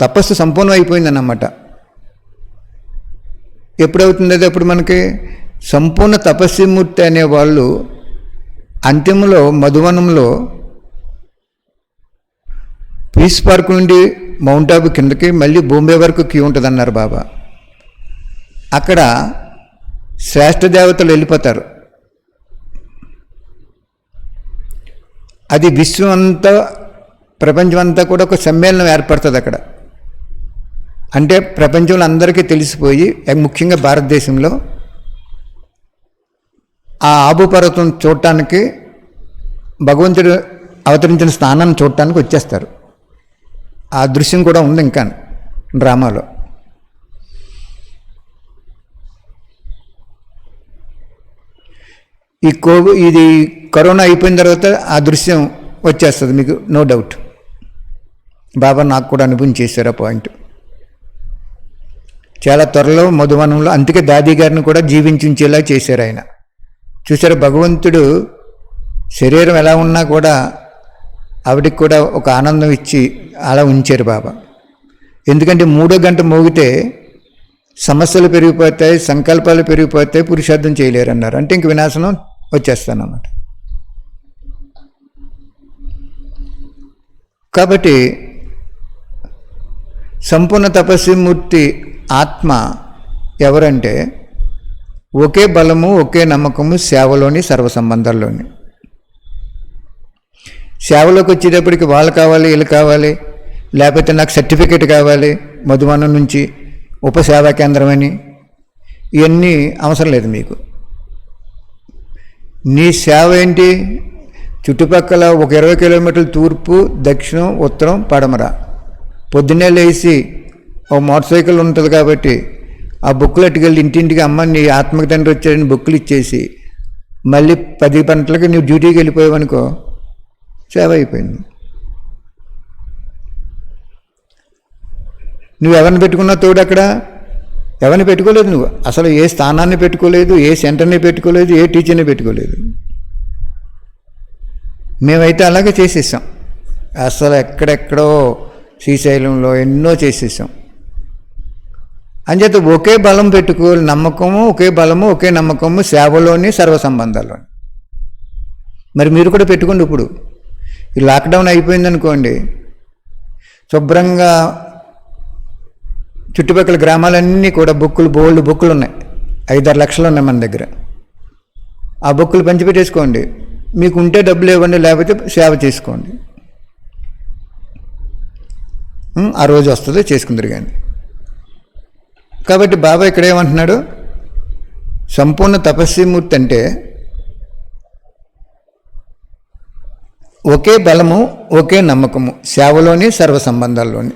తపస్సు సంపూర్ణం అయిపోయిందన్నమాట. ఎప్పుడవుతుంది అది? అప్పుడు మనకి సంపూర్ణ తపస్విమూర్తి అనేవాళ్ళు అంతిమలో మధువనంలో పీస్ పార్క్ నుండి మౌంట్ ఆబు కిందకి మళ్ళీ బాంబే వరకు క్యూ ఉంటుంది అన్నారు బాబా. అక్కడ శ్రేష్ఠ దేవతలు వెళ్ళిపోతారు. అది విశ్వం అంతా, ప్రపంచం అంతా కూడా ఒక సమ్మేళనం ఏర్పడుతుంది అక్కడ. అంటే ప్రపంచంలో అందరికీ తెలిసిపోయి, ముఖ్యంగా భారతదేశంలో ఆ ఆబు పర్వతం చూడటానికి, భగవంతుడు అవతరించిన స్థానాన్ని చూడటానికి వచ్చేస్తారు. ఆ దృశ్యం కూడా ఉంది ఇంకా డ్రామాలో. ఇది కరోనా అయిపోయిన తర్వాత ఆ దృశ్యం వచ్చేస్తుంది మీకు, నో డౌట్. బాబా నాకు కూడా అనుభవం చేశారు ఆ పాయింట్. చాలా త్వరలో మధువనంలో, అందుకే దాది గారిని కూడా జీవించేలా చేశారు ఆయన. చూసారు, భగవంతుడు శరీరం ఎలా ఉన్నా కూడా ఆవిడికి కూడా ఒక ఆనందం ఇచ్చి అలా ఉంచారు బాబా. ఎందుకంటే 3వ గంట మోగితే సమస్యలు పెరిగిపోతాయి, సంకల్పాలు పెరిగిపోతాయి, పురుషార్థం చేయలేరు అన్నారు. అంటే ఇంక వినాశనం వచ్చేస్తానన్నమాట. కాబట్టి సంపూర్ణ తపస్విమూర్తి ఆత్మ ఎవరంటే ఒకే బలము, ఒకే నమ్మకము, సేవలోని, సర్వ సంబంధాల్లోని. సేవలోకి వచ్చేటప్పటికి వాళ్ళు కావాలి, వీళ్ళు కావాలి, లేకపోతే నాకు సర్టిఫికేట్ కావాలి మధువనం నుంచి, ఉపసేవా కేంద్రం అని, ఇవన్నీ అవసరం లేదు మీకు. నీ సేవ ఏంటి? చుట్టుపక్కల ఒక 20 కిలోమీటర్లు తూర్పు, దక్షిణం, ఉత్తరం, పడమర. పొద్దున్నే లేచి ఒక మోటార్ సైకిల్ ఉంటుంది కాబట్టి ఆ బుక్కులు అట్టుకెళ్ళి ఇంటింటికి, అమ్మ నీ ఆత్మకి తండ్రి వచ్చాడని బుక్కులు ఇచ్చేసి మళ్ళీ 10 గంటలకి నువ్వు డ్యూటీకి వెళ్ళిపోయావనుకో, సేవ అయిపోయింది. నువ్వు ఎవరిని పెట్టుకున్నావు తోడు? అక్కడ ఎవరిని పెట్టుకోలేదు. నువ్వు అసలు ఏ స్థానాన్ని పెట్టుకోలేదు, ఏ సెంటర్ని పెట్టుకోలేదు, ఏ టీచర్ని పెట్టుకోలేదు. మేమైతే అలాగే చేసేసాం. అసలు ఎక్కడెక్కడో శ్రీశైలంలో ఎన్నో చేసేసాం. అంచేత ఒకే బలం పెట్టుకోవాలి, నమ్మకము, ఒకే బలము, ఒకే నమ్మకము, సేవలోని, సర్వ సంబంధాల్లోని. మరి మీరు కూడా పెట్టుకోండి. ఇప్పుడు ఈ లాక్డౌన్ అయిపోయిందనుకోండి, శుభ్రంగా చుట్టుపక్కల గ్రామాలన్నీ కూడా బోల్డ్ బుక్కులు ఉన్నాయి. 5-6 లక్షలు ఉన్నాయి మన దగ్గర. ఆ బుక్కులు పంచిపెట్టేసుకోండి. మీకు ఉంటే డబ్బులు ఇవ్వండి, లేకపోతే సేవ చేసుకోండి. ఆ రోజు వస్తుందో చేసుకుందరు కానీ. కాబట్టి బాబా ఇక్కడ ఏమంటున్నాడు? సంపూర్ణ తపస్విమూర్తి అంటే ఒకే బలము, ఒకే నమ్మకము, సేవలోని, సర్వ సంబంధాల్లోని.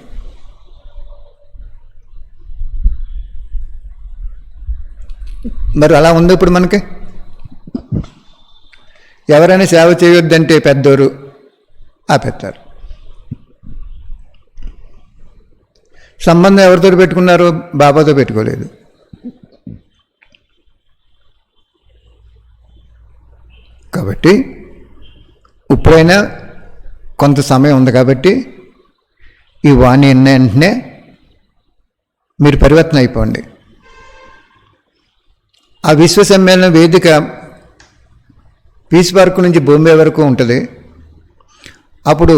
మరి అలా ఉంది ఇప్పుడు మనకి. ఎవరైనా సేవ చేయొద్దంటే పెద్దోరు ఆపేస్తారు. సంబంధం ఎవరితో పెట్టుకున్నారు? బాబాతో పెట్టుకోలేదు. కాబట్టి ఇప్పుడైనా కొంత సమయం ఉంది కాబట్టి ఈ వాణి అన్న వెంటనే మీరు పరివర్తన అయిపోండి. ఆ విశ్వ సమ్మేళన వేదిక పీస్ పార్క్ నుంచి బాంబే వరకు ఉంటుంది. అప్పుడు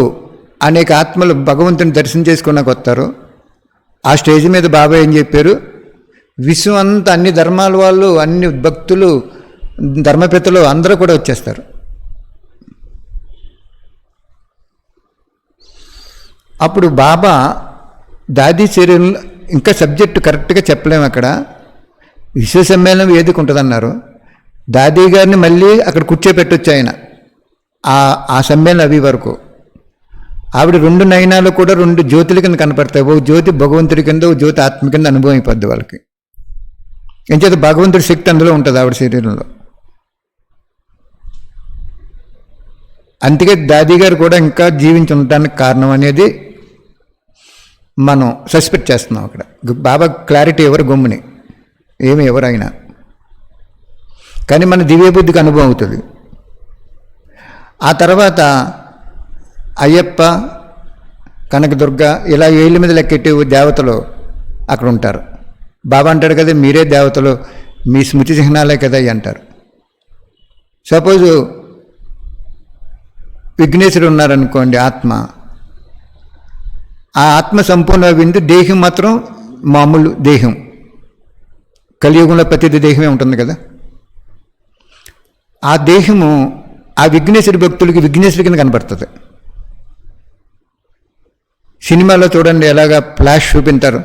అనేక ఆత్మలు భగవంతుని దర్శనం చేసుకున్నాక వస్తారు. ఆ స్టేజ్ మీద బాబా ఏం చెప్పారు? విశ్వం అంతా, అన్ని ధర్మాల వాళ్ళు, అన్ని భక్తులు, ధర్మపితలు అందరూ కూడా వచ్చేస్తారు. అప్పుడు బాబా దాది శరీరంలో, ఇంకా సబ్జెక్టు కరెక్ట్గా చెప్పలేము అక్కడ, విశ్వ సమ్మేళనం వేదిక ఉంటుందన్నారు. దాది గారిని మళ్ళీ అక్కడ కూర్చోపెట్టొచ్చు ఆయన ఆ సమ్మేళనం అవి వరకు. ఆవిడ 2 నయనాలు కూడా 2 జ్యోతుల కింద కనపడతాయి. ఒక జ్యోతి భగవంతుడి కింద, ఒక జ్యోతి ఆత్మ కింద అనుభవం అయిపోద్ది వాళ్ళకి. ఏం చేత భగవంతుడి శక్తి అందులో ఉంటుంది ఆవిడ శరీరంలో. అందుకే దాది గారు కూడా ఇంకా జీవించి ఉండటానికి కారణం అనేది మనం సస్పెక్ట్ చేస్తున్నాం. అక్కడ బాబా క్లారిటీ ఎవరు గమ్ముని ఏమి ఎవరైనా, కానీ మన దివ్యబుద్ధికి అనుభవం అవుతుంది. ఆ తర్వాత అయ్యప్ప, కనకదుర్గ ఇలా ఏళ్ళ మీద లెక్కెట్టి దేవతలు అక్కడ ఉంటారు. బాబా అంటాడు కదా, మీరే దేవతలు, మీ స్మృతి చిహ్నాలే కదా అంటారు. సపోజు విఘ్నేశ్వరుడు ఉన్నారనుకోండి, ఆత్మ, ఆ ఆత్మ సంపూర్ణ విందు, దేహం మాత్రం మామూలు దేహం. కలియుగంలో ప్రతిది దేహమే ఉంటుంది కదా. ఆ దేహము ఆ విఘ్నేశ్వరి భక్తులకి విఘ్నేశ్వరి కింద కనబడుతుంది. సినిమాలో చూడండి ఎలాగా ఫ్లాష్ చూపించారు.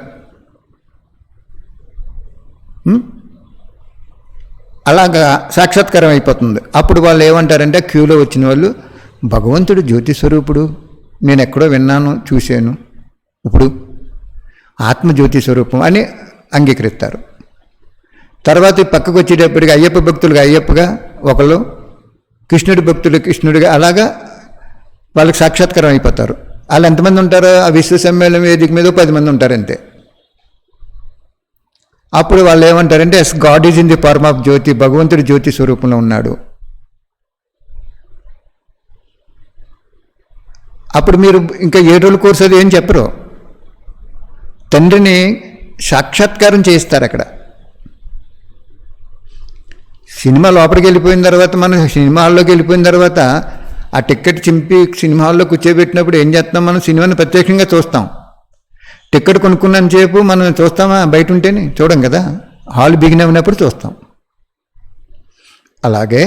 అలాగా సాక్షాత్కారం అయిపోతుంది. అప్పుడు వాళ్ళు ఏమంటారంటే, క్యూలో వచ్చిన వాళ్ళు, భగవంతుడు జ్యోతి స్వరూపుడు, నేను ఎక్కడో విన్నాను, చూశాను, ఇప్పుడు ఆత్మజ్యోతి స్వరూపం అని అంగీకరిస్తారు. తర్వాత పక్కకు వచ్చేటప్పటికి అయ్యప్ప భక్తులుగా అయ్యప్పగా ఒకళ్ళు, కృష్ణుడి భక్తులు కృష్ణుడిగా, అలాగా వాళ్ళకి సాక్షాత్కారం అయిపోతారు. వాళ్ళు ఎంతమంది ఉంటారో ఆ విశ్వ సమ్మేళనం వేదిక మీద 10 మంది ఉంటారు అంతే. అప్పుడు వాళ్ళు ఏమంటారంటే, yes God is in the form of jyoti, భగవంతుడి జ్యోతి స్వరూపంలో ఉన్నాడు. అప్పుడు మీరు ఇంకా 7 రోజుల కోర్సు అది ఏం చెప్పరు, తండ్రిని సాక్షాత్కారం చేయిస్తారు. అక్కడ సినిమా లోపలికి వెళ్ళిపోయిన తర్వాత, మనం సినిమా హాల్లోకి వెళ్ళిపోయిన తర్వాత ఆ టికెట్ చింపి సినిమా హాల్లో కూర్చోబెట్టినప్పుడు ఏం చేస్తాం, మనం సినిమాని ప్రత్యేకంగా చూస్తాం. టికెట్ కొనుక్కున్నంత సేపు మనం చూస్తామా, బయట ఉంటేనే చూడం కదా, హాల్ బిగిన్ అయినప్పుడు చూస్తాం. అలాగే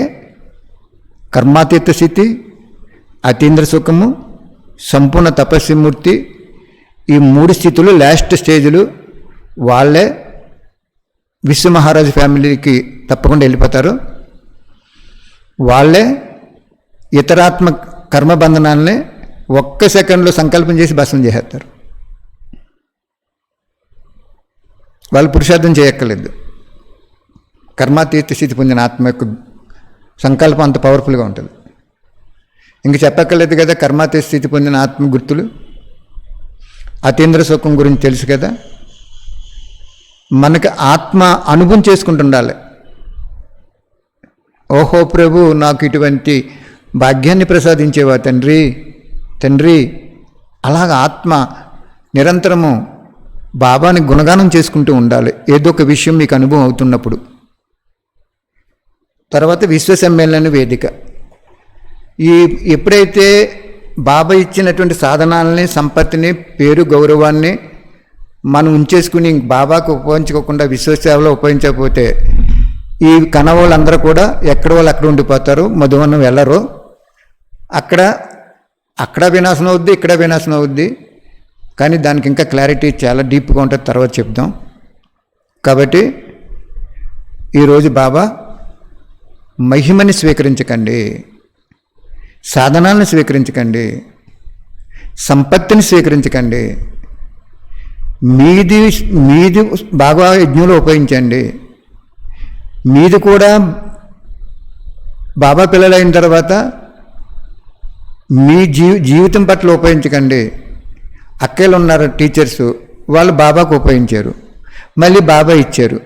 కర్మాతీత స్థితి, అతీంద్ర సుఖము, సంపూర్ణ తపస్సుమూర్తి, ఈ 3 స్థితులు లాస్ట్ స్టేజ్లు. వాళ్ళే విశ్వమహారాజు ఫ్యామిలీకి తప్పకుండా వెళ్ళిపోతారు. వాళ్ళే ఇతరాత్మ కర్మబంధనాలనే ఒక్క సెకండ్లో సంకల్పం చేసి భస్మం చేసేస్తారు. వాళ్ళు పురుషార్థం చేయక్కర్లేదు. కర్మాతీత స్థితి పొందిన ఆత్మ యొక్క సంకల్పం అంత పవర్ఫుల్గా ఉంటుంది. ఇంక చెప్పక్కర్లేదు కదా, కర్మాతీత స్థితి పొందిన ఆత్మ గుర్తులు. అతీంద్ర సుఖం గురించి తెలుసు కదా. మనకి ఆత్మ అనుభవం చేసుకుంటుండాలి. ఓహో ప్రభు, నాకు ఇటువంటి భాగ్యాన్ని ప్రసాదించేవా తండ్రి, తండ్రి. అలాగ ఆత్మ నిరంతరము బాబాని గుణగానం చేసుకుంటూ ఉండాలి, ఏదో ఒక విషయం మీకు అనుభవం అవుతున్నప్పుడు. తర్వాత విశ్వ సమ్మేళన వేదిక. ఎప్పుడైతే బాబా ఇచ్చినటువంటి సాధనాలని, సంపత్తిని, పేరు, గౌరవాన్ని మనం ఉంచేసుకుని బాబాకు ఉపయోగించుకోకుండా విశ్వసేవలో ఉపయోగించకపోతే ఈ కనవాళ్ళందరూ కూడా ఎక్కడ వాళ్ళు అక్కడ ఉండిపోతారు, మధువనం వెళ్ళరు. అక్కడ వినాశనం అవుద్ది, ఇక్కడ వినాశనం అవుద్ది. కానీ దానికి ఇంకా క్లారిటీ చాలా డీప్గా ఉంటుంది, తర్వాత చెప్దాం. కాబట్టి ఈరోజు బాబా మహిమని స్వీకరించకండి, సాధనాలను స్వీకరించకండి, సంపత్తిని స్వీకరించకండి. మీది బాగా యజ్ఞంలో ఉపయోగించండి. మీది కూడా బాబా పిల్లలైన తర్వాత మీ జీవితం పట్ల ఉపయోగించకండి. అక్కలు ఉన్నారు టీచర్స్, వాళ్ళు బాబాకు ఉపయోగించారు, మళ్ళీ బాబా ఇచ్చారు,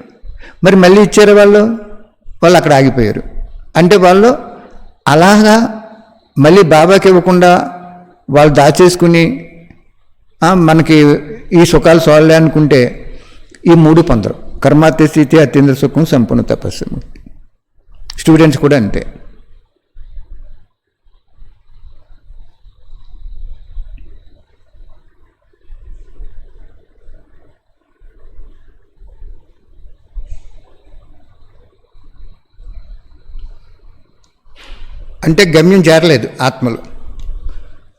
మరి మళ్ళీ ఇచ్చారు వాళ్ళు అక్కడ ఆగిపోయారు. అంటే వాళ్ళు అలాగా మళ్ళీ బాబాకి ఇవ్వకుండా వాళ్ళు దాచేసుకుని మనకి ఈ సుఖాలు సోళ్ళే అనుకుంటే ఈ 3 పొందరు. కర్మాతీత స్థితి, అతీంద్ర సుఖం, సంపూర్ణ తపస్సు. స్టూడెంట్స్ కూడా అంతే. అంటే గమ్యం చేరలేదు ఆత్మలు.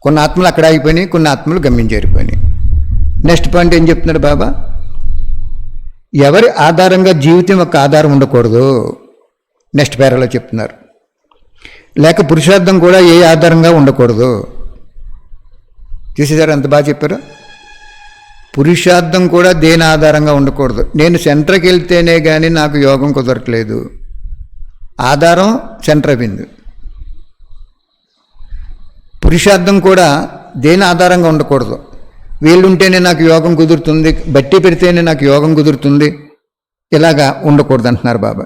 కొన్ని ఆత్మలు అక్కడ ఆగిపోయినాయి, కొన్ని ఆత్మలు గమ్యం చేరిపోయినాయి. నెక్స్ట్ పాయింట్ ఏం చెప్తున్నాడు బాబా, ఎవరి ఆధారంగా జీవితం యొక్క ఆధారం ఉండకూడదు. నెక్స్ట్ పేరాలో చెప్తున్నారు. లేక పురుషార్థం కూడా ఏ ఆధారంగా ఉండకూడదు. చూసేసారు ఎంత బాగా చెప్పారు. పురుషార్థం కూడా దేని ఆధారంగా ఉండకూడదు. నేను సెంటర్కి వెళ్తేనే కానీ నాకు యోగం కుదరట్లేదు. ఆధారం సెంటర్ అయింది. పురుషార్థం కూడా దేని ఆధారంగా ఉండకూడదు. వీళ్ళుంటేనే నాకు యోగం కుదురుతుంది, బట్టి పెడితేనే నాకు యోగం కుదురుతుంది, ఇలాగా ఉండకూడదు అంటున్నారు బాబా.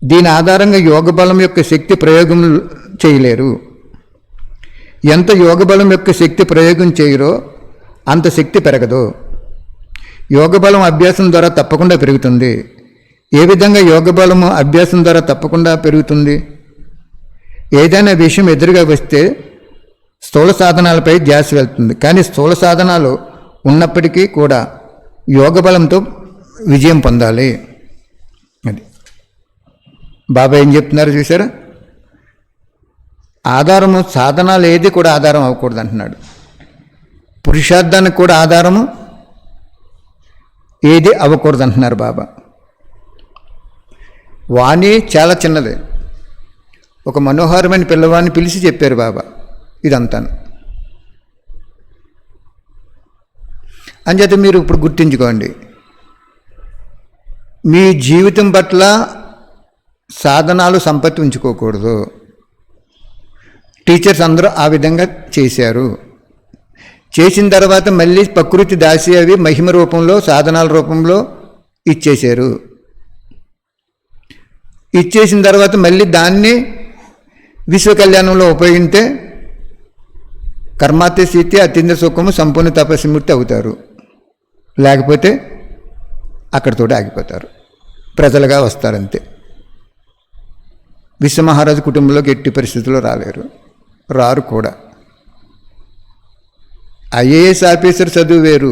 దీని ఆధారంగా యోగ బలం యొక్క శక్తి ప్రయోగం చేయలేరు. ఎంత యోగ బలం యొక్క శక్తి ప్రయోగం చేయరో అంత శక్తి పెరగదు. యోగ బలం అభ్యాసం ద్వారా తప్పకుండా పెరుగుతుంది. ఏ విధంగా యోగ బలము అభ్యాసం ద్వారా తప్పకుండా పెరుగుతుంది? ఏదైనా విషయం ఎదురుగా వస్తే స్థూల సాధనాలపై ధ్యాస వెళ్తుంది. కానీ స్థూల సాధనాలు ఉన్నప్పటికీ కూడా యోగ బలంతో విజయం పొందాలి. అది బాబా ఏం చెప్తున్నారు చూసారా? ఆధారము సాధనాలు ఏది కూడా ఆధారం అవ్వకూడదు అంటున్నాడు. పురుషార్థానికి కూడా ఆధారము ఏది అవ్వకూడదు అంటున్నారు బాబా. వాణి చాలా చిన్నది. ఒక మనోహరమైన పిల్లవాడిని పిలిచి చెప్పారు బాబా ఇదంతాను. అంచేత మీరు ఇప్పుడు గుర్తుంచుకోండి, మీ జీవితం పట్ల సాధనాలు సంపత్తి ఉంచుకోకూడదు. టీచర్స్ అందరూ ఆ విధంగా చేశారు. చేసిన తర్వాత మళ్ళీ ప్రకృతి దాసి అవి మహిమ రూపంలో సాధనాల రూపంలో ఇచ్చేశారు. ఇచ్చేసిన తర్వాత మళ్ళీ దాన్ని విశ్వ కళ్యాణంలో ఉపయోగిస్తే కర్మాతే స్థితి అత్యంత సుఖము సంపూర్ణ తపస్సుమూర్తి అవుతారు. లేకపోతే అక్కడితోటి ఆగిపోతారు, ప్రజలుగా వస్తారంతే. విశ్వమహారాజు కుటుంబంలోకి ఎట్టి పరిస్థితుల్లో రారు కూడా. ఐఏఎస్ ఆఫీసర్ చదువు వేరు,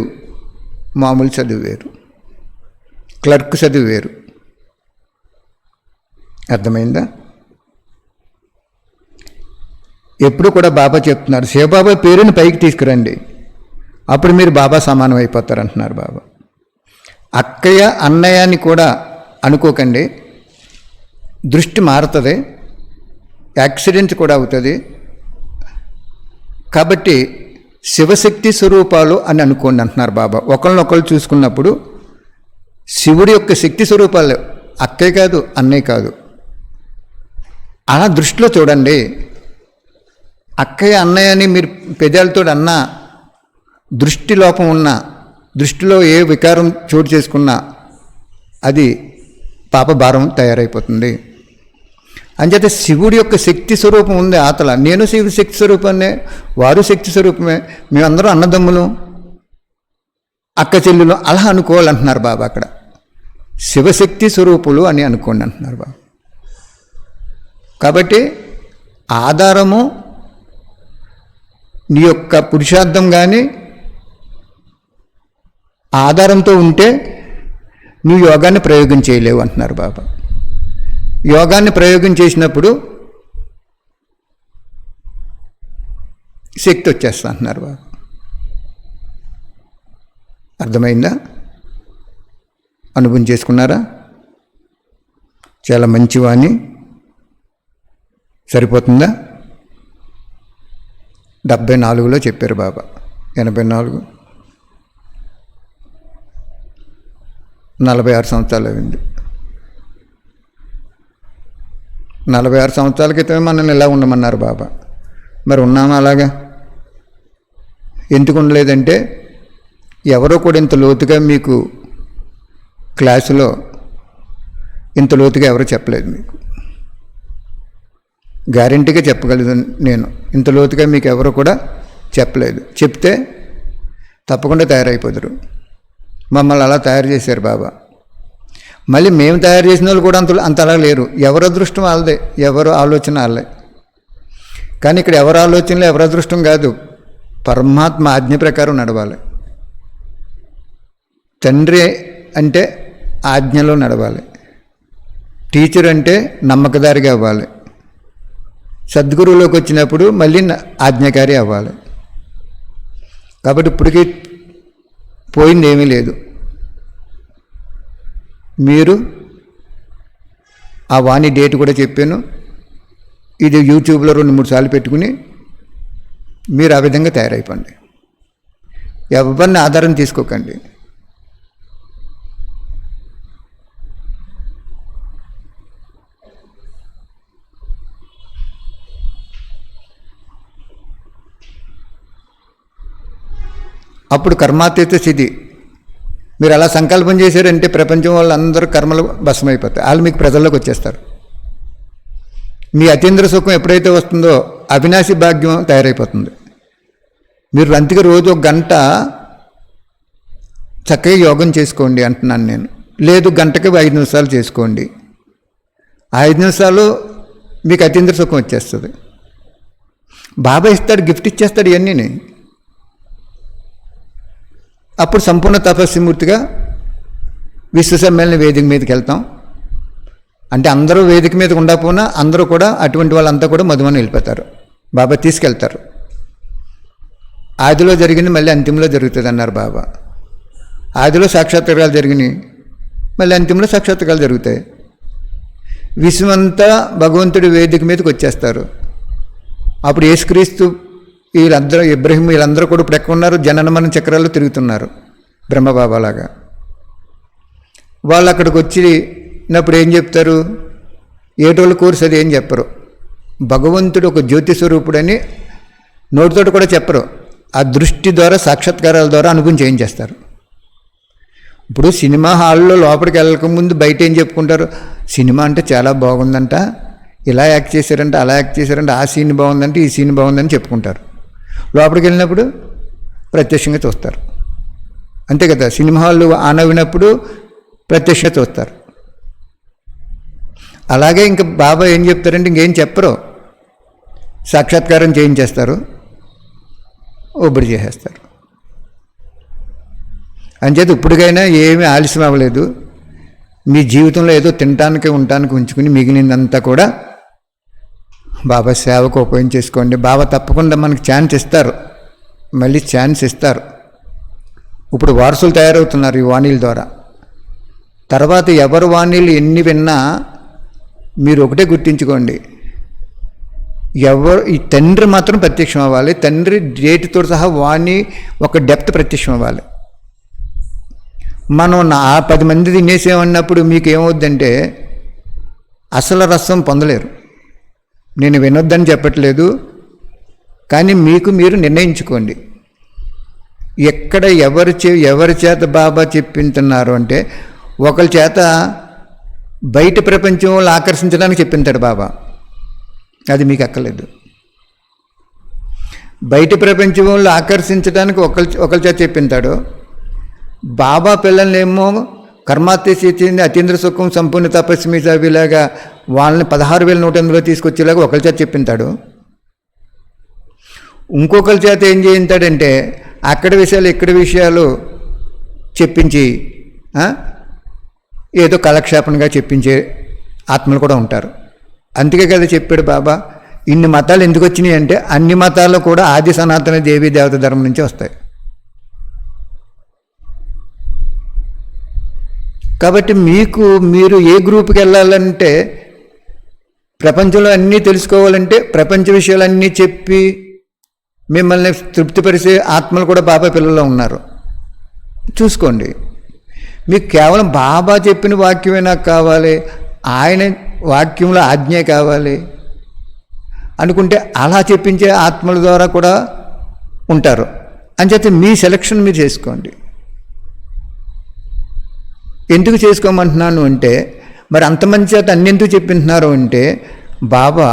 మామూలు చదువు వేరు, క్లర్క్ చదువు వేరు. అర్థమైందా? ఎప్పుడు కూడా బాబా చెప్తున్నారు, శివబాబా పేరుని పైకి తీసుకురండి, అప్పుడు మీరు బాబా సమానం అయిపోతారు అంటున్నారు బాబా. అక్కయ్య అన్నయ్య అని కూడా అనుకోకండి, దృష్టి మారుతుంది, యాక్సిడెంట్స్ కూడా అవుతుంది. కాబట్టి శివశక్తి స్వరూపాలు అని అనుకోండి అంటున్నారు బాబా. ఒకళ్ళనొకళ్ళు చూసుకున్నప్పుడు శివుడి యొక్క శక్తి స్వరూపాలు, అక్కయ్య కాదు అన్నయ్య కాదు, అలా దృష్టిలో చూడండి. అక్కయ్య అన్నయ్య అని మీరు పెదాలతో అన్నా, దృష్టి లోపం ఉన్నా, దృష్టిలో ఏ వికారం చోటు చేసుకున్నా అది పాప భారం తయారైపోతుంది. అంచేత శివుడి యొక్క శక్తి స్వరూపం ఉంది ఆతల. నేను శివుడి శక్తి స్వరూపాన్నే, వారు శక్తి స్వరూపమే, మేమందరం అన్నదమ్ములు అక్క చెల్లులు అలా అనుకోవాలంటున్నారు బాబా. అక్కడ శివశక్తి స్వరూపులు అని అనుకోండి అంటున్నారు బాబా. కాబట్టి ఆధారము నీ యొక్క పురుషార్థం కానీ ఆధారంతో ఉంటే నువ్వు యోగాన్ని ప్రయోగం చేయలేవు అంటున్నారు బాబా. యోగాన్ని ప్రయోగం చేసినప్పుడు శక్తి వచ్చేస్తా అంటున్నారు బాబా. అర్థమైందా? అనుభవం చేసుకున్నారా? చాలా మంచివాణి. సరిపోతుందా? 74లో చెప్పారు బాబా. 84 46 సంవత్సరాలు అయింది. 46 సంవత్సరాల క్రితమే మనల్ని ఇలా ఉండమన్నారు బాబా. మరి ఉన్నామా అలాగా? ఎందుకు ఉండలేదంటే ఎవరో కూడా ఇంత లోతుగా మీకు క్లాసులో ఇంత లోతుగా ఎవరో చెప్పలేదు. మీకు గ్యారెంటీగా చెప్పగలదు నేను, ఇంత లోతుగా మీకు ఎవరు కూడా చెప్పలేదు. చెప్తే తప్పకుండా తయారైపోతారు. మమ్మల్ని అలా తయారు చేశారు బాబా. మళ్ళీ మేము తయారు చేసిన వాళ్ళు కూడా అంత అలా లేరు. ఎవరి అదృష్టం వాళ్ళదే, ఎవరు ఆలోచన వాళ్ళే. కానీ ఇక్కడ ఎవరి ఆలోచనలో ఎవరి అదృష్టం కాదు, పరమాత్మ ఆజ్ఞ ప్రకారం నడవాలి. తండ్రి అంటే ఆజ్ఞలో నడవాలి, టీచర్ అంటే నమ్మకదారిగా అవ్వాలి, సద్గురువులోకి వచ్చినప్పుడు మళ్ళీ ఆజ్ఞాకారి అవ్వాలి. కాబట్టి ఇప్పటికీ పోయింది ఏమీ లేదు. మీరు ఆ వాణి డేట్ కూడా చెప్పాను, ఇది యూట్యూబ్లో 2-3 సార్లు పెట్టుకుని మీరు ఆ విధంగా తయారైపోండి. ఎవరిని ఆధారం తీసుకోకండి. అప్పుడు కర్మాతీత స్థితి. మీరు అలా సంకల్పం చేశారంటే ప్రపంచం వాళ్ళందరూ కర్మలు భస్మైపోతాయి. వాళ్ళు మీకు ప్రజల్లోకి వచ్చేస్తారు. మీ అతీంద్ర సుఖం ఎప్పుడైతే వస్తుందో అవినాశి భాగ్యం తయారైపోతుంది. మీరు రంతికి రోజు 1 గంట చక్కగా యోగం చేసుకోండి అంటున్నాను నేను. లేదు గంటకి 5 నిమిషాలు చేసుకోండి. 5 నిమిషాలు మీకు అతీంద్ర సుఖం వచ్చేస్తుంది. బాబా ఇస్తాడు, గిఫ్ట్ ఇచ్చేస్తాడు ఇవన్నీ. అప్పుడు సంపూర్ణ తపస్సుమూర్తిగా విశ్వ సమ్మేళన వేదిక మీదకి వెళ్తాం. అంటే అందరూ వేదిక మీదకి ఉండకపోయినా అందరూ కూడా అటువంటి వాళ్ళంతా కూడా మధువనం వెళ్ళిపోతారు, బాబా తీసుకెళ్తారు. ఆదిలో జరిగింది మళ్ళీ అంతిమంలో జరుగుతుంది అన్నారు బాబా. ఆదిలో సాక్షాత్కారాలు జరిగినాయి, మళ్ళీ అంతిమంలో సాక్షాత్కారాలు జరుగుతాయి. విశ్వమంతా భగవంతుడి వేదిక మీదకి వచ్చేస్తారు. అప్పుడు యేసుక్రీస్తు వీళ్ళందరూ, ఇబ్రహీం వీళ్ళందరూ కూడా ఇప్పుడు ఎక్కడ ఉన్నారు? జనన మరణ చక్రాల్లో తిరుగుతున్నారు బ్రహ్మబాబాలాగా. వాళ్ళు అక్కడికి వచ్చినప్పుడు ఏం చెప్తారు? ఏటోళ్ళ కోర్సు అది ఏం చెప్పరు. భగవంతుడు ఒక జ్యోతి స్వరూపుడని నోటితోటి కూడా చెప్పరు. ఆ దృష్టి ద్వారా, సాక్షాత్కారాల ద్వారా అనుభవం చేయించేస్తారు. ఇప్పుడు సినిమా హాల్లో లోపలికి వెళ్ళకముందు బయట ఏం చెప్పుకుంటారు? సినిమా అంటే చాలా బాగుందంట, ఇలా యాక్ట్ చేశారంటే, అలా యాక్ట్ చేశారంటే, ఆ సీన్ బాగుందంటే, ఈ సీన్ బాగుందని చెప్పుకుంటారు. లోపలికి వెళ్ళినప్పుడు ప్రత్యక్షంగా చూస్తారు. అంతే కదా, సినిమా హాళ్ళు ఆన్ అయినప్పుడు ప్రత్యక్షంగా చూస్తారు. అలాగే ఇంకా బాబా ఏం చెప్తారంటే ఇంకేం చెప్పరు, సాక్షాత్కారం చేయించేస్తారు, ఒబ్బడి చేసేస్తారు. అంచేత ఇప్పటికైనా ఏమీ ఆలస్యం అవ్వలేదు. మీ జీవితంలో ఏదో తినటానికి ఉండటానికి ఉంచుకుని మిగిలిందంతా కూడా బాబా సేవకు ఉపయోగించేసుకోండి. బాబా తప్పకుండా మనకి ఛాన్స్ ఇస్తారు, మళ్ళీ ఛాన్స్ ఇస్తారు. ఇప్పుడు వారసులు తయారవుతున్నారు ఈ వాణీల ద్వారా. తర్వాత ఎవరు వాణీలు ఎన్ని విన్నా మీరు ఒకటే గుర్తించుకోండి, ఈ తండ్రి మాత్రం ప్రత్యక్షం అవ్వాలి. తండ్రి డేట్తో సహా వాణి ఒక డెప్త్ ప్రత్యక్షం అవ్వాలి. మనం 10 మంది తినేసేమన్నప్పుడు మీకు ఏమవుద్దంటే అసలు రసం పొందలేరు. నేను వినొద్దని చెప్పట్లేదు, కానీ మీకు మీరు నిర్ణయించుకోండి. ఎక్కడ ఎవరి చేత బాబా చెప్పింటున్నారు అంటే, ఒకరి చేత బయట ప్రపంచంలో ఆకర్షించడానికి చెప్పింటాడు బాబా, అది మీకు అక్కర్లేదు. బయట ప్రపంచంలో ఆకర్షించడానికి ఒకరి చేత చెప్పింటాడు. బాబా పిల్లల్నేమో కర్మాత్యచేసింది అతీంద్ర సుఖం సంపూర్ణ తపస్మిలాగా వాళ్ళని 16,100 తీసుకొచ్చేలాగా ఒకరి చేత చెప్పింటాడు. ఇంకొకరి చేత ఏం చేయించాడంటే అక్కడ విషయాలు ఇక్కడ విషయాలు చెప్పించి ఏదో కాలక్షేపణగా చెప్పించే ఆత్మలు కూడా ఉంటారు. అందుకే కదా చెప్పాడు బాబా, ఇన్ని మతాలు ఎందుకు వచ్చినాయి అంటే అన్ని మతాలు కూడా ఆది సనాతన దేవీ దేవత ధర్మం నుంచి వస్తాయి. కాబట్టి మీరు ఏ గ్రూప్కి వెళ్ళాలంటే, ప్రపంచంలో అన్నీ తెలుసుకోవాలంటే ప్రపంచ విషయాలన్నీ చెప్పి మిమ్మల్ని తృప్తిపరిచే ఆత్మలు కూడా బాబా పిల్లల్లో ఉన్నారు, చూసుకోండి. మీకు కేవలం బాబా చెప్పిన వాక్యమే నాకు కావాలి, ఆయన వాక్యంలో ఆజ్ఞే కావాలి అనుకుంటే అలా చెప్పించే ఆత్మల ద్వారా కూడా ఉంటారు. అంచేత మీ సెలక్షన్ మీరు చేసుకోండి. ఎందుకు చేసుకోమంటున్నాను అంటే, మరి అంతమంది చేత అన్నెందుకు చెప్పింటున్నారు అంటే, బాబా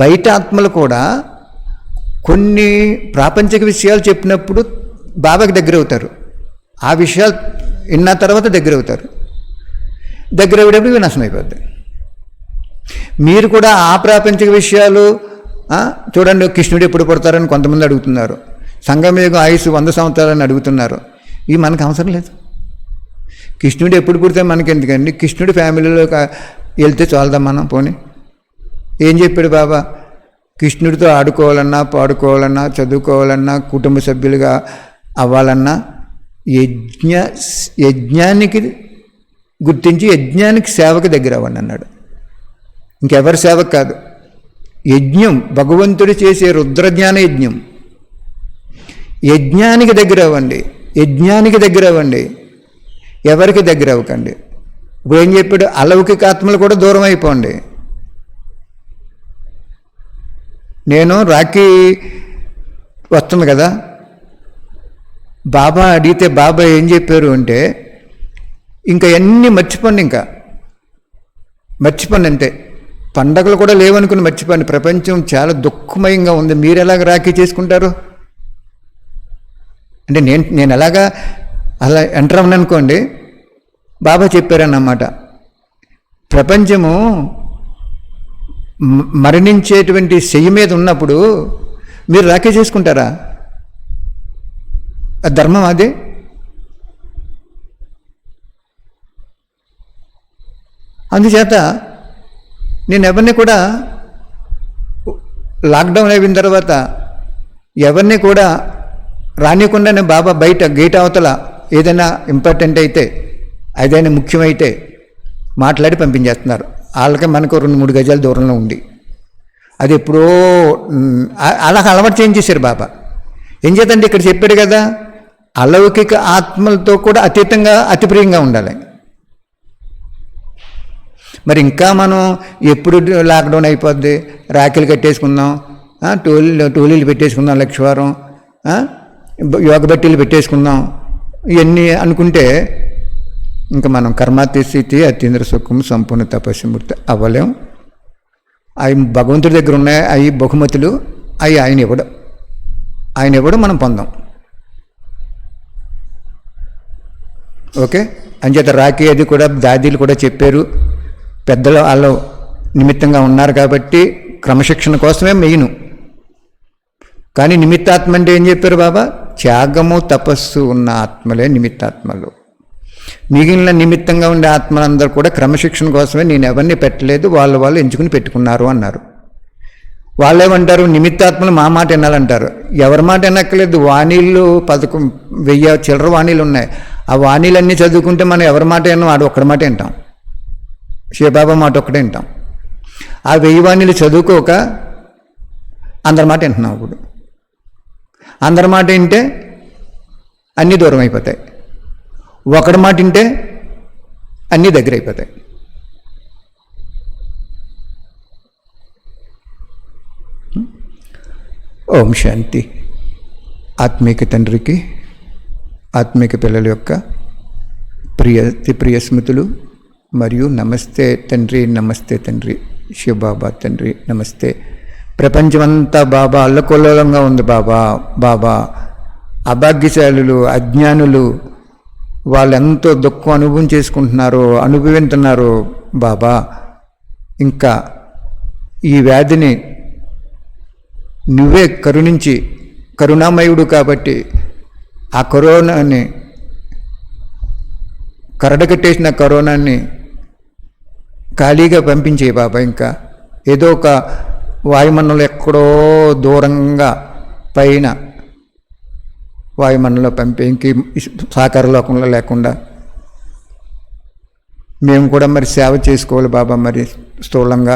బయట ఆత్మలు కూడా కొన్ని ప్రాపంచిక విషయాలు చెప్పినప్పుడు బాబాకి దగ్గర అవుతారు. ఆ విషయాలు విన్న తర్వాత దగ్గర అవుతారు. దగ్గర అయ్యేటప్పుడు వినాశనం అయిపోద్ది. మీరు కూడా ఆ ప్రాపంచిక విషయాలు చూడండి, కృష్ణుడు ఎప్పుడు పుడతారని కొంతమంది అడుగుతున్నారు, సంగమయుగం ఆయుష్ 100 సంవత్సరాలని అడుగుతున్నారు. ఇవి మనకు అవసరం లేదు. కృష్ణుడు ఎప్పుడు పుడితే మనకి ఎందుకండి? కృష్ణుడి ఫ్యామిలీలో వెళ్తే చాలదా మనం? పోనీ ఏం చెప్పాడు బాబా? కృష్ణుడితో ఆడుకోవాలన్నా, పాడుకోవాలన్నా, చదువుకోవాలన్నా, కుటుంబ సభ్యులుగా అవ్వాలన్నా యజ్ఞానికి గుర్తించి యజ్ఞానికి సేవకు దగ్గర అవ్వండి అన్నాడు. ఇంకెవరి సేవకు కాదు, యజ్ఞం భగవంతుడు చేసే రుద్రజ్ఞాన యజ్ఞం, యజ్ఞానికి దగ్గర అవ్వండి, యజ్ఞానికి దగ్గర అవ్వండి, ఎవరికి దగ్గర అవ్వకండి. ఇప్పుడు ఏం చెప్పాడు? అలౌకిక ఆత్మలు కూడా దూరం అయిపోండి. నేను రాఖీ వస్తుంది కదా, బాబా అడిగితే బాబా ఏం చెప్పారు అంటే, ఇంకా అన్నీ మర్చిపోండి, ఇంకా మర్చిపోండి అంతే. పండగలు కూడా లేవనుకుని మర్చిపోండి. ప్రపంచం చాలా దుఃఖమయంగా ఉంది, మీరు ఎలాగ రాఖీ చేసుకుంటారు అంటే నేను ఎలాగా అలా ఎంటర్ అవ్వను అనుకోండి. బాబా చెప్పారన్నమాట, ప్రపంచము మరణించేటువంటి శయ్య మీద ఉన్నప్పుడు మీరు రాఖీ చేసుకుంటారా? ధర్మం అదే. అందుచేత నేను ఎవరిని కూడా లాక్డౌన్ అయిన తర్వాత ఎవరిని కూడా రానియకుండా నేను బాబా బయట గేట్ అవతల ఏదైనా ఇంపార్టెంట్ అయితే ఏదైనా ముఖ్యమైతే మాట్లాడి పంపించేస్తున్నారు. వాళ్ళకి మనకు 2-3 గజాల దూరంలో ఉంది. అది ఎప్పుడో అలా అలవాటు చేయించేశారు బాబా. ఏం చేద్దంటే ఇక్కడ చెప్పాడు కదా, అలౌకిక ఆత్మలతో కూడా అతీతంగా అతి ప్రియంగా ఉండాలి. మరి ఇంకా మనం ఎప్పుడు లాక్డౌన్ అయిపోద్ది, రాఖీలు కట్టేసుకుందాం, టోలీలు పెట్టేసుకుందాం, లక్షవారం యోగ బట్టీలు పెట్టేసుకుందాం, ఇవన్నీ అనుకుంటే ఇంకా మనం కర్మాతి స్థితి అతీంద్ర సుఖం సంపూర్ణ తపస్సుమూర్తి అవ్వలేం. అవి భగవంతుడి దగ్గర ఉన్నాయి, అవి బహుమతులు, అవి ఆయన ఇవ్వడం మనం పొందాం. ఓకే. అంచేత రాఖీ అది కూడా దాదీలు కూడా చెప్పారు, పెద్దలు వాళ్ళు నిమిత్తంగా ఉన్నారు కాబట్టి క్రమశిక్షణ కోసమే మెయిన్. కానీ నిమిత్తాత్మ అంటే ఏం చెప్పారు బాబా? త్యాగము తపస్సు ఉన్న ఆత్మలే నిమిత్తాత్మలు. మిగిలిన నిమిత్తంగా ఉండే ఆత్మలందరూ కూడా క్రమశిక్షణ కోసమే, నేను ఎవరిని పెట్టలేదు, వాళ్ళు ఎంచుకుని పెట్టుకున్నారు అన్నారు. వాళ్ళేమంటారు? నిమిత్తాత్మలు మా మాట వినాలంటారు. ఎవరి మాట వినక్కలేదు. వాణీళ్ళు 1000 చిల్లర వాణీలు ఉన్నాయి. ఆ వాణీలన్నీ చదువుకుంటే మనం ఎవరి మాట విన్నాం? వాడు ఒక్కడి మాట వింటాం, శివబాబా మాట ఒక్కడే వింటాం. ఆ 1000 వాణీలు చదువుకోక అందరి మాట వింటున్నాం. ఇప్పుడు అందరి మాట వింటే అన్నీ దూరం అయిపోతాయి, ఒకడి మాట వింటే అన్నీ దగ్గర అయిపోతాయి. ఓం శాంతి. ఆత్మీక తండ్రికి ఆత్మీక పిల్లల యొక్క ప్రియ స్మృతులు మరియు నమస్తే తండ్రి, నమస్తే తండ్రి, శివబాబా తండ్రి నమస్తే. ప్రపంచమంతా బాబా అల్లకొల్లంగా ఉంది. బాబా అభాగ్యశాలులు, అజ్ఞానులు, వాళ్ళు ఎంతో దుఃఖం అనుభవిస్తున్నారు బాబా. ఇంకా ఈ వ్యాధిని నువ్వే కరుణించి, కరుణామయుడు కాబట్టి ఆ కరోనాని, కరడగట్టేసిన కరోనాని ఖాళీగా పంపించే బాబా. ఇంకా ఏదో ఒక వాయుమండలం ఎక్కడో దూరంగా పైన వాయుమండలంలో పంపి, ఇంక సాకార లోకంలో లేకుండా మేము కూడా మరి సేవ చేసుకోవాలి బాబా. మరి స్థూలంగా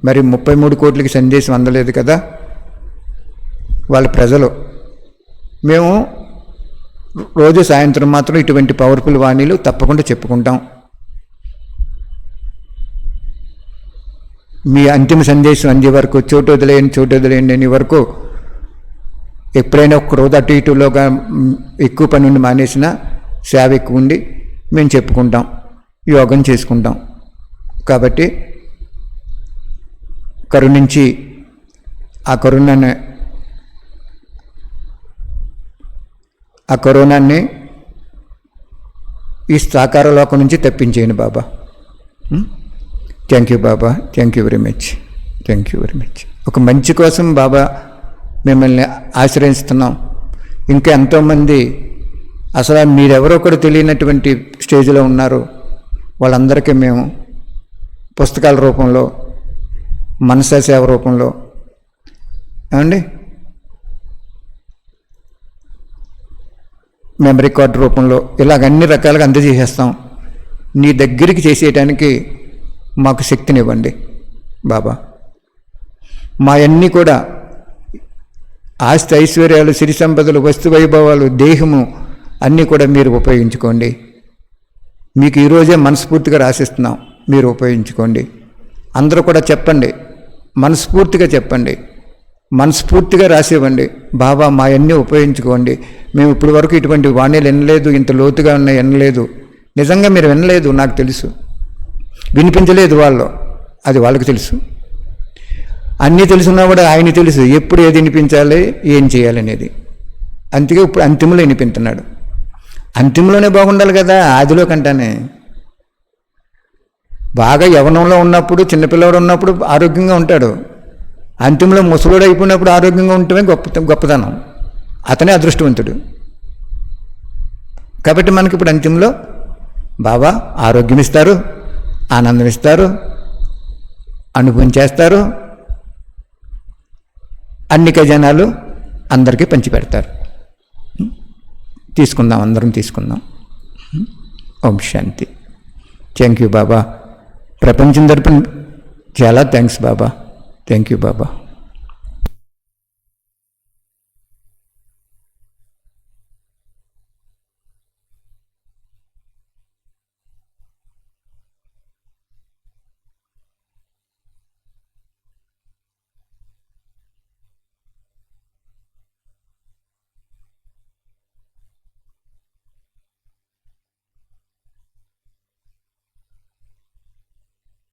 మరి 33 కోట్లకి సందేశం అందలేదు కదా వాళ్ళ ప్రజలు. మేము రోజు సాయంత్రం మాత్రం ఇటువంటి పవర్ఫుల్ వాణీలు తప్పకుండా చెప్పుకుంటాం. మీ అంతిమ సందేశం అందే వరకు, చోటు వదిలేయండి అని వరకు, ఎప్పుడైనా ఒక్క రోజు అటు ఇటులోగా ఎక్కువ పని ఉండి మానేసిన సేవ ఎక్కువ ఉండి మేము చెప్పుకుంటాం, యోగం చేసుకుంటాం. కాబట్టి కరుణించి ఆ కరోనాన్ని ఈ సాకార లోకం నుంచి తప్పించేయండి బాబా. Thank you baba, thank you very much. ఒక మంచి కోసం బాబా మిమ్మల్ని ఆశ్రయిస్తున్నాం. ఇంకా ఎంతోమంది అసలు మీరెవరో కూడా తెలియనటువంటి స్టేజ్లో ఉన్నారు. వాళ్ళందరికీ మేము పుస్తకాల రూపంలో, మనసా సేవ రూపంలో, ఏమండి మెమరీ కార్డు రూపంలో ఇలాగ అన్ని రకాలుగా అందజేసేస్తాం. నీ దగ్గరికి చేసేయటానికి మాకు శక్తినివ్వండి బాబా. మా అన్నీ కూడా ఆస్తి ఐశ్వర్యాలు, సిరి సంపదలు, వస్తు వైభవాలు, దేహము అన్నీ కూడా మీరు ఉపయోగించుకోండి. మీకు ఈరోజే మనస్ఫూర్తిగా రాసిస్తున్నాం, మీరు ఉపయోగించుకోండి. అందరూ కూడా చెప్పండి, మనస్ఫూర్తిగా చెప్పండి, మనస్ఫూర్తిగా రాసివ్వండి. బాబా మా అన్నీ ఉపయోగించుకోండి. మేము ఇప్పటి వరకు ఇటువంటి వాణీలు వినలేదు, ఇంత లోతుగా ఉన్నాయి వినలేదు. నిజంగా మీరు వినలేదు, నాకు తెలుసు. వినిపించలేదు వాళ్ళు, అది వాళ్ళకి తెలుసు. అన్నీ తెలుసున్నా కూడా ఆయన తెలుసు ఎప్పుడు ఏది వినిపించాలి, ఏం చేయాలనేది. అందుకే ఇప్పుడు అంతిమంలో వినిపించున్నాడు. అంతిమంలోనే బాగుండాలి కదా, ఆదిలో కంటానే. బాగా యవనంలో ఉన్నప్పుడు, చిన్నపిల్లవాడు ఉన్నప్పుడు ఆరోగ్యంగా ఉంటాడు. అంతిమంలో ముసలోడు అయిపోయినప్పుడు ఆరోగ్యంగా ఉండటమే గొప్పతనం. అతనే అదృష్టవంతుడు. కాబట్టి మనకి ఇప్పుడు అంతిమంలో బాబా ఆరోగ్యం ఇస్తారు, ఆనందం ఇస్తారు, అనుభవం చేస్తారు, అన్ని ఖజానాలు అందరికీ పంచిపెడతారు. తీసుకుందాం, అందరం తీసుకుందాం. ఓం శాంతి. థ్యాంక్ యూ బాబా. ప్రపంచం తరపున చాలా thanks Baba. Thank you Baba.